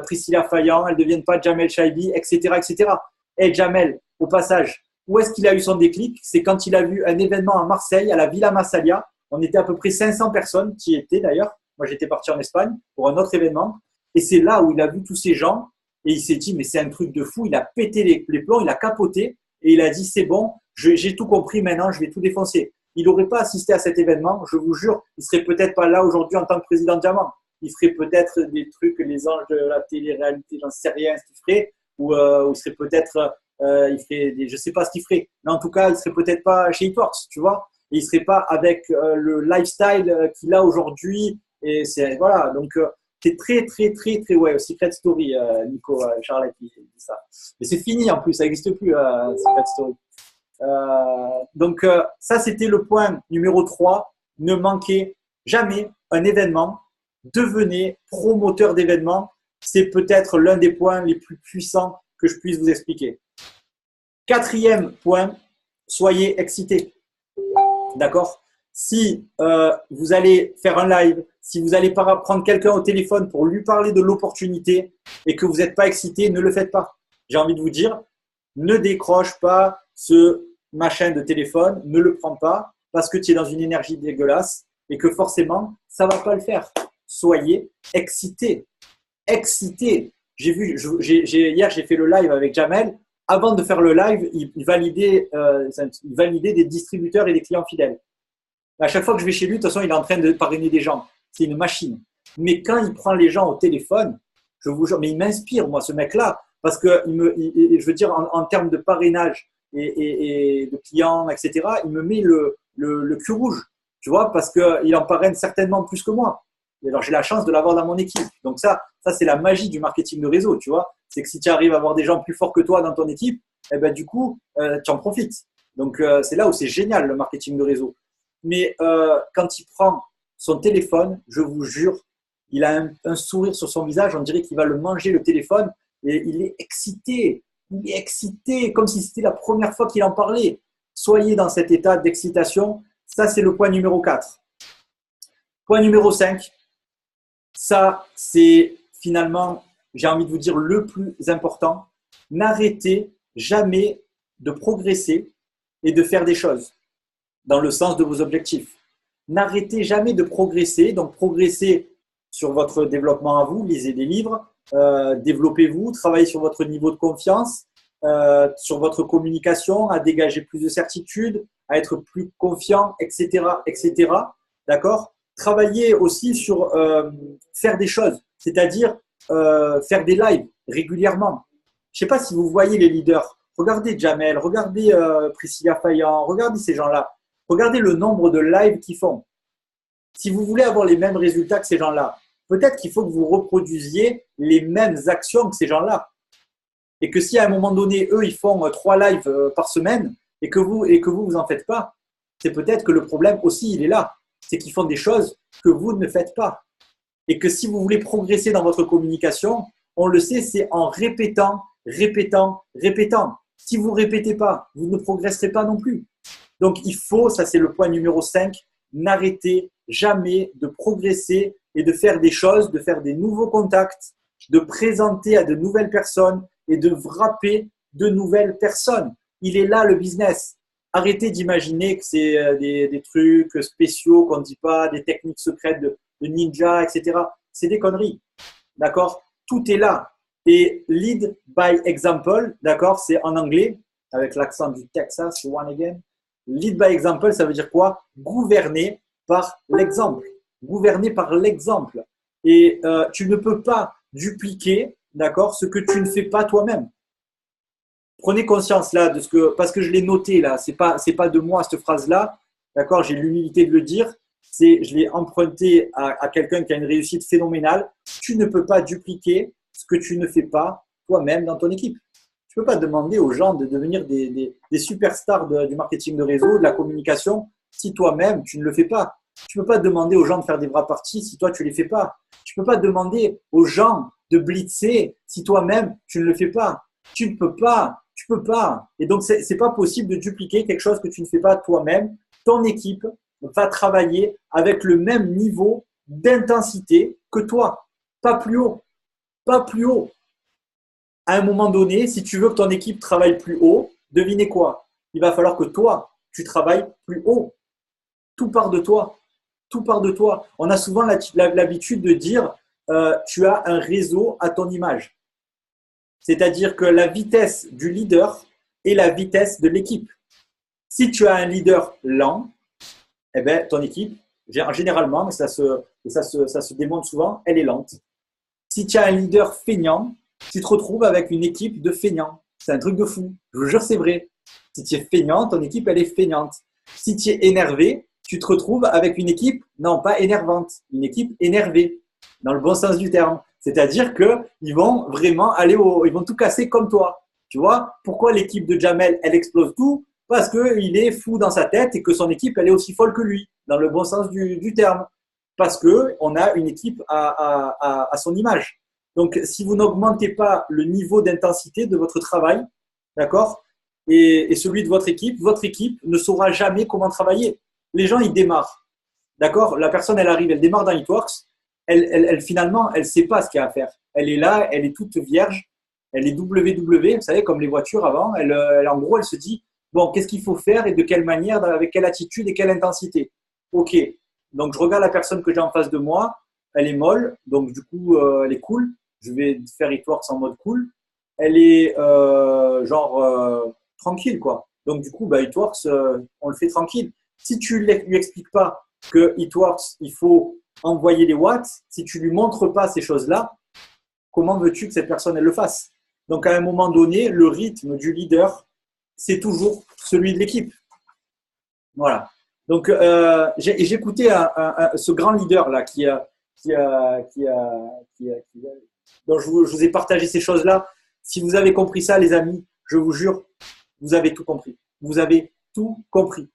Priscilla Fayan, elle ne devienne pas Jamel Shaibi, etc. etc. Et Jamel, au passage, où est-ce qu'il a eu son déclic? C'est quand il a vu un événement à Marseille, à la Villa Massalia. On était à peu près 500 personnes qui y étaient d'ailleurs. Moi, j'étais parti en Espagne pour un autre événement. Et c'est là où il a vu tous ces gens et il s'est dit, mais c'est un truc de fou. Il a pété les plombs, il a capoté et il a dit, c'est bon, j'ai tout compris maintenant, je vais tout défoncer. Il n'aurait pas assisté à cet événement, je vous jure, il serait peut-être pas là aujourd'hui en tant que président Diamant. Il ferait peut-être des trucs, les anges de la télé-réalité, j'en sais rien ce qu'il ferait, ou il serait peut-être, il ferait je sais pas ce qu'il ferait, mais en tout cas, il serait peut-être pas chez Eatworks, tu vois, et il serait pas avec le lifestyle qu'il a aujourd'hui, et c'est, voilà, donc c'est très, très, très, très, ouais, Secret Story, Nico, Charlotte, qui dit ça. Mais c'est fini en plus, ça n'existe plus, Secret Story. Donc, ça, c'était le point numéro 3. Ne manquez jamais un événement. Devenez promoteur d'événements. C'est peut-être l'un des points les plus puissants que je puisse vous expliquer. 4e point, soyez excités. D'accord? Si vous allez faire un live, si vous allez prendre quelqu'un au téléphone pour lui parler de l'opportunité et que vous n'êtes pas excité, ne le faites pas. J'ai envie de vous dire, ne décroche pas ce machin de téléphone, ne le prends pas parce que tu es dans une énergie dégueulasse et que forcément, ça ne va pas le faire. Soyez excités. Excités. Hier, j'ai fait le live avec Jamel. Avant de faire le live, il validait des distributeurs et des clients fidèles. À chaque fois que je vais chez lui, de toute façon, il est en train de parrainer des gens. C'est une machine. Mais quand il prend les gens au téléphone, je vous jure, mais il m'inspire, moi, ce mec-là, parce que je veux dire, en termes de parrainage et de clients, etc., il me met le cul rouge, tu vois, parce qu'il en parraine certainement plus que moi. Et alors, j'ai la chance de l'avoir dans mon équipe. Donc ça c'est la magie du marketing de réseau, tu vois. C'est que si tu arrives à avoir des gens plus forts que toi dans ton équipe, eh ben, du coup, tu en profites. Donc, c'est là où c'est génial, le marketing de réseau. Mais quand il prend son téléphone, je vous jure, il a un sourire sur son visage, on dirait qu'il va le manger, le téléphone, et il est excité. Il est excité, comme si c'était la première fois qu'il en parlait. Soyez dans cet état d'excitation. Ça, c'est le point numéro 4. Point numéro 5. Ça, c'est finalement, j'ai envie de vous dire, le plus important. N'arrêtez jamais de progresser et de faire des choses dans le sens de vos objectifs. N'arrêtez jamais de progresser. Donc, progressez sur votre développement à vous, lisez des livres, développez-vous, travaillez sur votre niveau de confiance, sur votre communication, à dégager plus de certitude, à être plus confiant, etc., etc. D'accord? Travaillez aussi sur faire des choses, c'est-à-dire faire des lives régulièrement. je ne sais pas si vous voyez les leaders. Regardez Jamel, regardez Priscilla Fayan, regardez ces gens-là. Regardez le nombre de lives qu'ils font. Si vous voulez avoir les mêmes résultats que ces gens-là, peut-être qu'il faut que vous reproduisiez les mêmes actions que ces gens-là. Et que si à un moment donné, eux, ils font 3 lives par semaine et que vous en faites pas, c'est peut-être que le problème aussi, il est là. C'est qu'ils font des choses que vous ne faites pas. Et que si vous voulez progresser dans votre communication, on le sait, c'est en répétant, répétant, répétant. Si vous ne répétez pas, vous ne progresserez pas non plus. Donc, il faut, ça c'est le point numéro 5, n'arrêtez jamais de progresser et de faire des choses, de faire des nouveaux contacts, de présenter à de nouvelles personnes et de frapper de nouvelles personnes. Il est là le business. Arrêtez d'imaginer que c'est des trucs spéciaux qu'on ne dit pas, des techniques secrètes de ninja, etc. C'est des conneries. D'accord? Tout est là. Et lead by example, d'accord? C'est en anglais, avec l'accent du Texas, one again. Lead by example, ça veut dire quoi? Gouverner par l'exemple. Gouverner par l'exemple. Et tu ne peux pas dupliquer, d'accord, ce que tu ne fais pas toi-même. Prenez conscience là de ce que, parce que je l'ai noté là, c'est pas de moi cette phrase-là, d'accord, j'ai l'humilité de le dire, je l'ai emprunté à quelqu'un qui a une réussite phénoménale. Tu ne peux pas dupliquer ce que tu ne fais pas toi-même dans ton équipe. Tu ne peux pas demander aux gens de devenir des superstars du marketing de réseau, de la communication, si toi-même tu ne le fais pas. Tu ne peux pas demander aux gens de faire des bras parties si toi tu ne les fais pas. Tu ne peux pas demander aux gens de blitzer si toi-même tu ne le fais pas. Tu ne peux pas. Tu peux pas. Et donc, c'est pas possible de dupliquer quelque chose que tu ne fais pas toi-même. Ton équipe va travailler avec le même niveau d'intensité que toi. Pas plus haut. Pas plus haut. À un moment donné, si tu veux que ton équipe travaille plus haut, devinez quoi? Il va falloir que toi, tu travailles plus haut. Tout part de toi. Tout part de toi. On a souvent l'habitude de dire tu as un réseau à ton image. C'est-à-dire que la vitesse du leader est la vitesse de l'équipe. Si tu as un leader lent, eh ben, ton équipe, généralement, et ça se démontre souvent, elle est lente. Si tu as un leader feignant, tu te retrouves avec une équipe de feignants. C'est un truc de fou. Je vous jure, c'est vrai. Si tu es feignant, ton équipe, elle est feignante. Si tu es énervé, tu te retrouves avec une équipe, non pas énervante, une équipe énervée, dans le bon sens du terme. C'est-à-dire qu'ils vont vraiment ils vont tout casser comme toi. Tu vois, pourquoi l'équipe de Jamel, elle explose tout? Parce qu'il est fou dans sa tête et que son équipe, elle est aussi folle que lui, dans le bon sens du terme. Parce qu'on a une équipe à son image. Donc, si vous n'augmentez pas le niveau d'intensité de votre travail, d'accord, et celui de votre équipe ne saura jamais comment travailler. Les gens, ils démarrent. D'accord? La personne, elle arrive, elle démarre dans Hitworks. Finalement, elle ne sait pas ce qu'il y a à faire. Elle est là, elle est toute vierge, elle est WW, vous savez, comme les voitures avant. En gros, elle se dit, bon, qu'est-ce qu'il faut faire et de quelle manière, avec quelle attitude et quelle intensité. Ok, donc je regarde la personne que j'ai en face de moi, elle est molle, donc du coup, elle est cool. Je vais faire Hitworks en mode cool. Elle est tranquille, quoi. Donc du coup, Hitworks, on le fait tranquille. Si tu ne lui expliques pas que Hitworks, il faut envoyer les watts, si tu ne lui montres pas ces choses-là, comment veux-tu que cette personne elle le fasse? Donc, à un moment donné, le rythme du leader, c'est toujours celui de l'équipe. Voilà. Donc, j'ai écouté ce grand leader-là dont je vous ai partagé ces choses-là. Si vous avez compris ça, les amis, je vous jure, vous avez tout compris. Vous avez tout compris.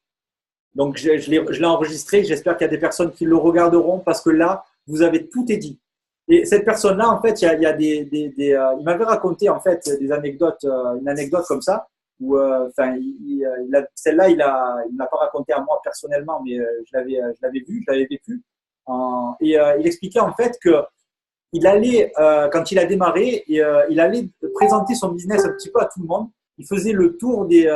Donc, je l'ai enregistré. J'espère qu'il y a des personnes qui le regarderont parce que là, vous avez tout dit. Et cette personne-là, en fait, il m'avait raconté en fait des anecdotes, une anecdote comme ça. Où, celle-là, il ne l'a pas raconté à moi personnellement, mais je l'avais vu, je l'avais vécu. Il expliquait en fait que il allait, quand il a démarré, il allait présenter son business un petit peu à tout le monde. Il faisait le tour des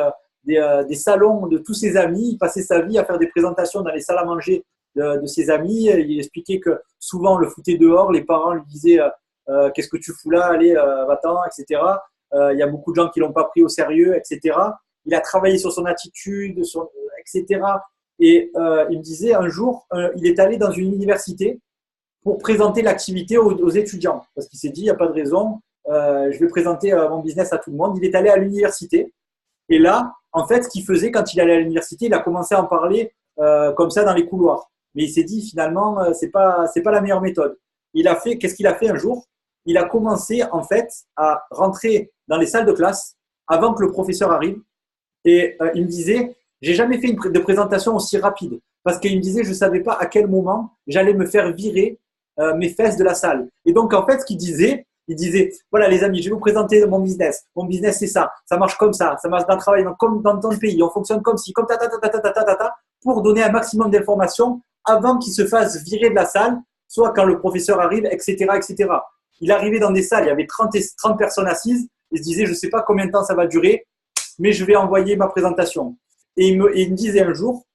salons de tous ses amis. Il passait sa vie à faire des présentations dans les salles à manger de ses amis. Il expliquait que souvent on le foutait dehors. Les parents lui disaient qu'est-ce que tu fous là, allez, va-t'en, etc. Il y a beaucoup de gens qui l'ont pas pris au sérieux, etc. Il a travaillé sur son attitude, etc. Et il me disait un jour, il est allé dans une université pour présenter l'activité aux étudiants. Parce qu'il s'est dit, il n'y a pas de raison je vais présenter mon business à tout le monde. Il est allé à l'université. Et là, en fait, ce qu'il faisait quand il allait à l'université, il a commencé à en parler comme ça dans les couloirs. Mais il s'est dit finalement, c'est pas la meilleure méthode. Qu'est-ce qu'il a fait un jour? Il a commencé en fait à rentrer dans les salles de classe avant que le professeur arrive. Et il me disait, j'ai jamais fait de présentation aussi rapide parce qu'il me disait, je savais pas à quel moment j'allais me faire virer mes fesses de la salle. Et donc en fait, ce qu'il disait, il disait, voilà les amis, je vais vous présenter mon business. Mon business, c'est ça. Ça marche comme ça marche dans le travail, comme dans le pays. On fonctionne comme ci, comme ta, pour donner un maximum d'informations avant qu'il se fasse virer de la salle, soit quand le professeur arrive, etc., etc. Il arrivait dans des salles, il y avait 30 personnes assises. Il se disait, je ne sais pas combien de temps ça va durer, mais je vais envoyer ma présentation. Et il me disait un jour,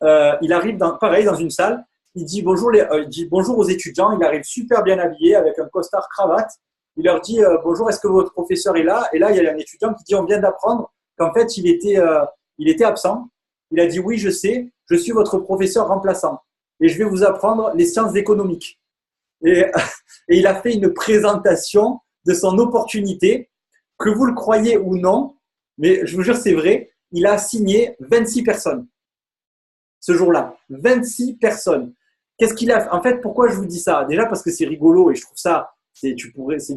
il arrive pareil dans une salle, il dit bonjour aux étudiants, il arrive super bien habillé avec un costard cravate. Il leur dit bonjour, est-ce que votre professeur est là? Et là, il y a un étudiant qui dit on vient d'apprendre qu'en fait, il était absent. Il a dit oui, je sais, je suis votre professeur remplaçant et je vais vous apprendre les sciences économiques. Et il a fait une présentation de son opportunité, que vous le croyez ou non, mais je vous jure, c'est vrai, il a signé 26 personnes ce jour-là. 26 personnes. Qu'est-ce qu'il a fait? En fait, pourquoi je vous dis ça? Déjà parce que c'est rigolo et je trouve ça, c'est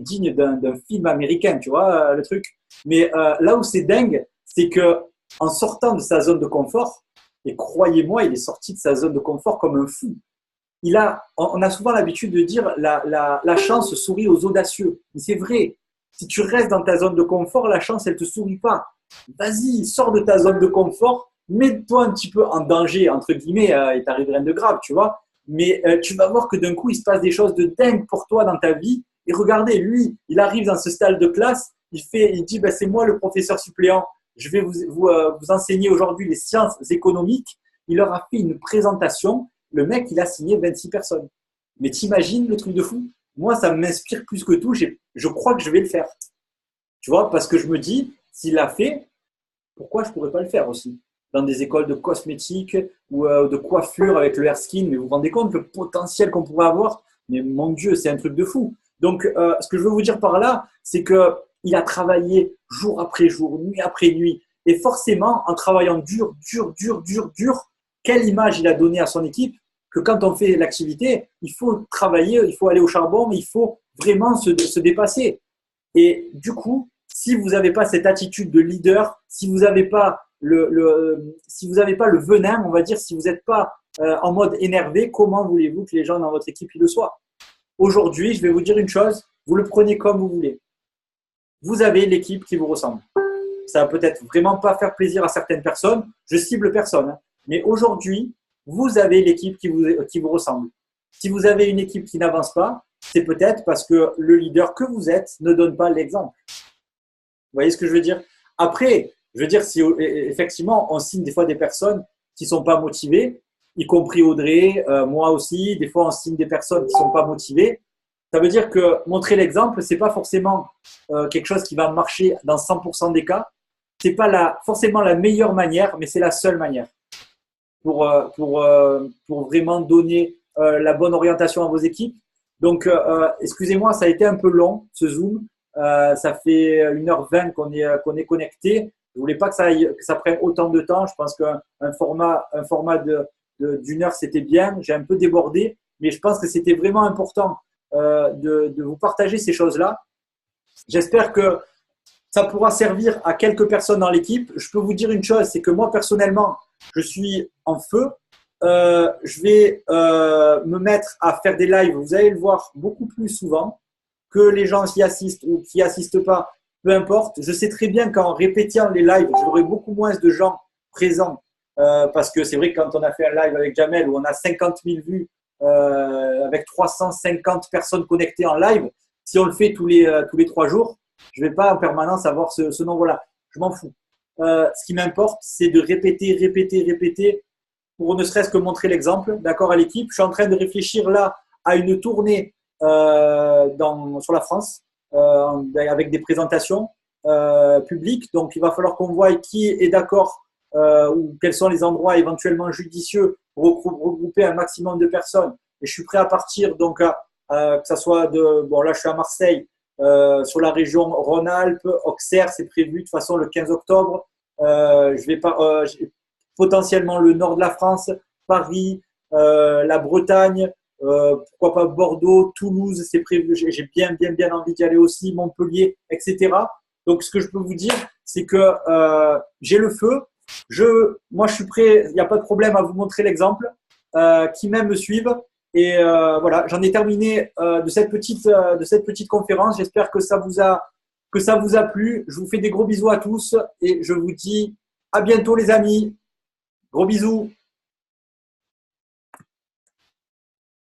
digne d'un film américain, tu vois, le truc. Mais là où c'est dingue, c'est que en sortant de sa zone de confort, et croyez-moi, il est sorti de sa zone de confort comme un fou. On a souvent l'habitude de dire la chance sourit aux audacieux. Mais c'est vrai. Si tu restes dans ta zone de confort, la chance, elle te sourit pas. Vas-y, sors de ta zone de confort, mets-toi un petit peu en danger, entre guillemets, il t'arrive rien de grave, tu vois. Mais tu vas voir que d'un coup, il se passe des choses de dingue pour toi dans ta vie. Et regardez, lui, il arrive dans ce stade de classe, il dit, c'est moi le professeur suppléant, je vais vous enseigner aujourd'hui les sciences économiques. Il leur a fait une présentation. Le mec, il a signé 26 personnes. Mais t'imagines le truc de fou? Moi, ça m'inspire plus que tout. Je crois que je vais le faire. Tu vois, parce que je me dis, s'il l'a fait, pourquoi je ne pourrais pas le faire aussi? Dans des écoles de cosmétiques ou de coiffure avec le Hair-Skin. Mais vous vous rendez compte le potentiel qu'on pourrait avoir? Mais mon Dieu, c'est un truc de fou. Donc, ce que je veux vous dire par là, c'est qu'il a travaillé jour après jour, nuit après nuit. Et forcément, en travaillant dur, quelle image il a donnée à son équipe? Que quand on fait l'activité, il faut travailler, il faut aller au charbon, mais il faut vraiment se dépasser. Et du coup, si vous n'avez pas cette attitude de leader, si vous n'avez pas si vous n'avez pas le venin, on va dire, si vous n'êtes pas en mode énervé, comment voulez-vous que les gens dans votre équipe le soient? Aujourd'hui, je vais vous dire une chose, vous le prenez comme vous voulez. Vous avez l'équipe qui vous ressemble. Ça va peut-être vraiment pas faire plaisir à certaines personnes, je cible personne, hein. Mais aujourd'hui, vous avez l'équipe qui vous ressemble. Si vous avez une équipe qui n'avance pas, c'est peut-être parce que le leader que vous êtes ne donne pas l'exemple. Vous voyez ce que je veux dire? Après, je veux dire, si effectivement, on signe des fois des personnes qui ne sont pas motivées, y compris Audrey, moi aussi, des fois on signe des personnes qui ne sont pas motivées. Ça veut dire que montrer l'exemple, ce n'est pas forcément quelque chose qui va marcher dans 100% des cas. Ce n'est pas forcément la meilleure manière, mais c'est la seule manière pour vraiment donner la bonne orientation à vos équipes. Donc, excusez-moi, ça a été un peu long, ce Zoom. Ça fait 1h20 qu'on est connecté. Je ne voulais pas que ça prenne autant de temps. Je pense qu'un format d'une heure, c'était bien. J'ai un peu débordé, mais je pense que c'était vraiment important de vous partager ces choses-là. J'espère que ça pourra servir à quelques personnes dans l'équipe. Je peux vous dire une chose, c'est que moi, personnellement, je suis en feu. Je vais me mettre à faire des lives. Vous allez le voir beaucoup plus souvent que les gens qui assistent ou qui n'assistent pas. Peu importe. Je sais très bien qu'en répétant les lives, j'aurai beaucoup moins de gens présents parce que c'est vrai que quand on a fait un live avec Jamel où on a 50 000 vues avec 350 personnes connectées en live, si on le fait tous les 3 jours, je ne vais pas en permanence avoir ce nombre-là. Je m'en fous. Ce qui m'importe, c'est de répéter pour ne serait-ce que montrer l'exemple, d'accord, à l'équipe. Je suis en train de réfléchir là à une tournée sur la France avec des présentations publiques. Donc, il va falloir qu'on voie qui est d'accord ou quels sont les endroits éventuellement judicieux pour regrouper un maximum de personnes. Et je suis prêt à partir, donc, que ça soit bon, là, je suis à Marseille, sur la région Rhône-Alpes, Auxerre, c'est prévu de toute façon le 15 octobre. Potentiellement le nord de la France, Paris, la Bretagne, pourquoi pas Bordeaux, Toulouse, c'est prévu. J'ai bien envie d'y aller aussi, Montpellier, etc. Donc, ce que je peux vous dire, c'est que j'ai le feu. Moi, je suis prêt, il n'y a pas de problème à vous montrer l'exemple, qui même me suivent. Et voilà, j'en ai terminé de cette petite conférence. J'espère que ça vous a plu. Je vous fais des gros bisous à tous et je vous dis à bientôt les amis. Gros bisous.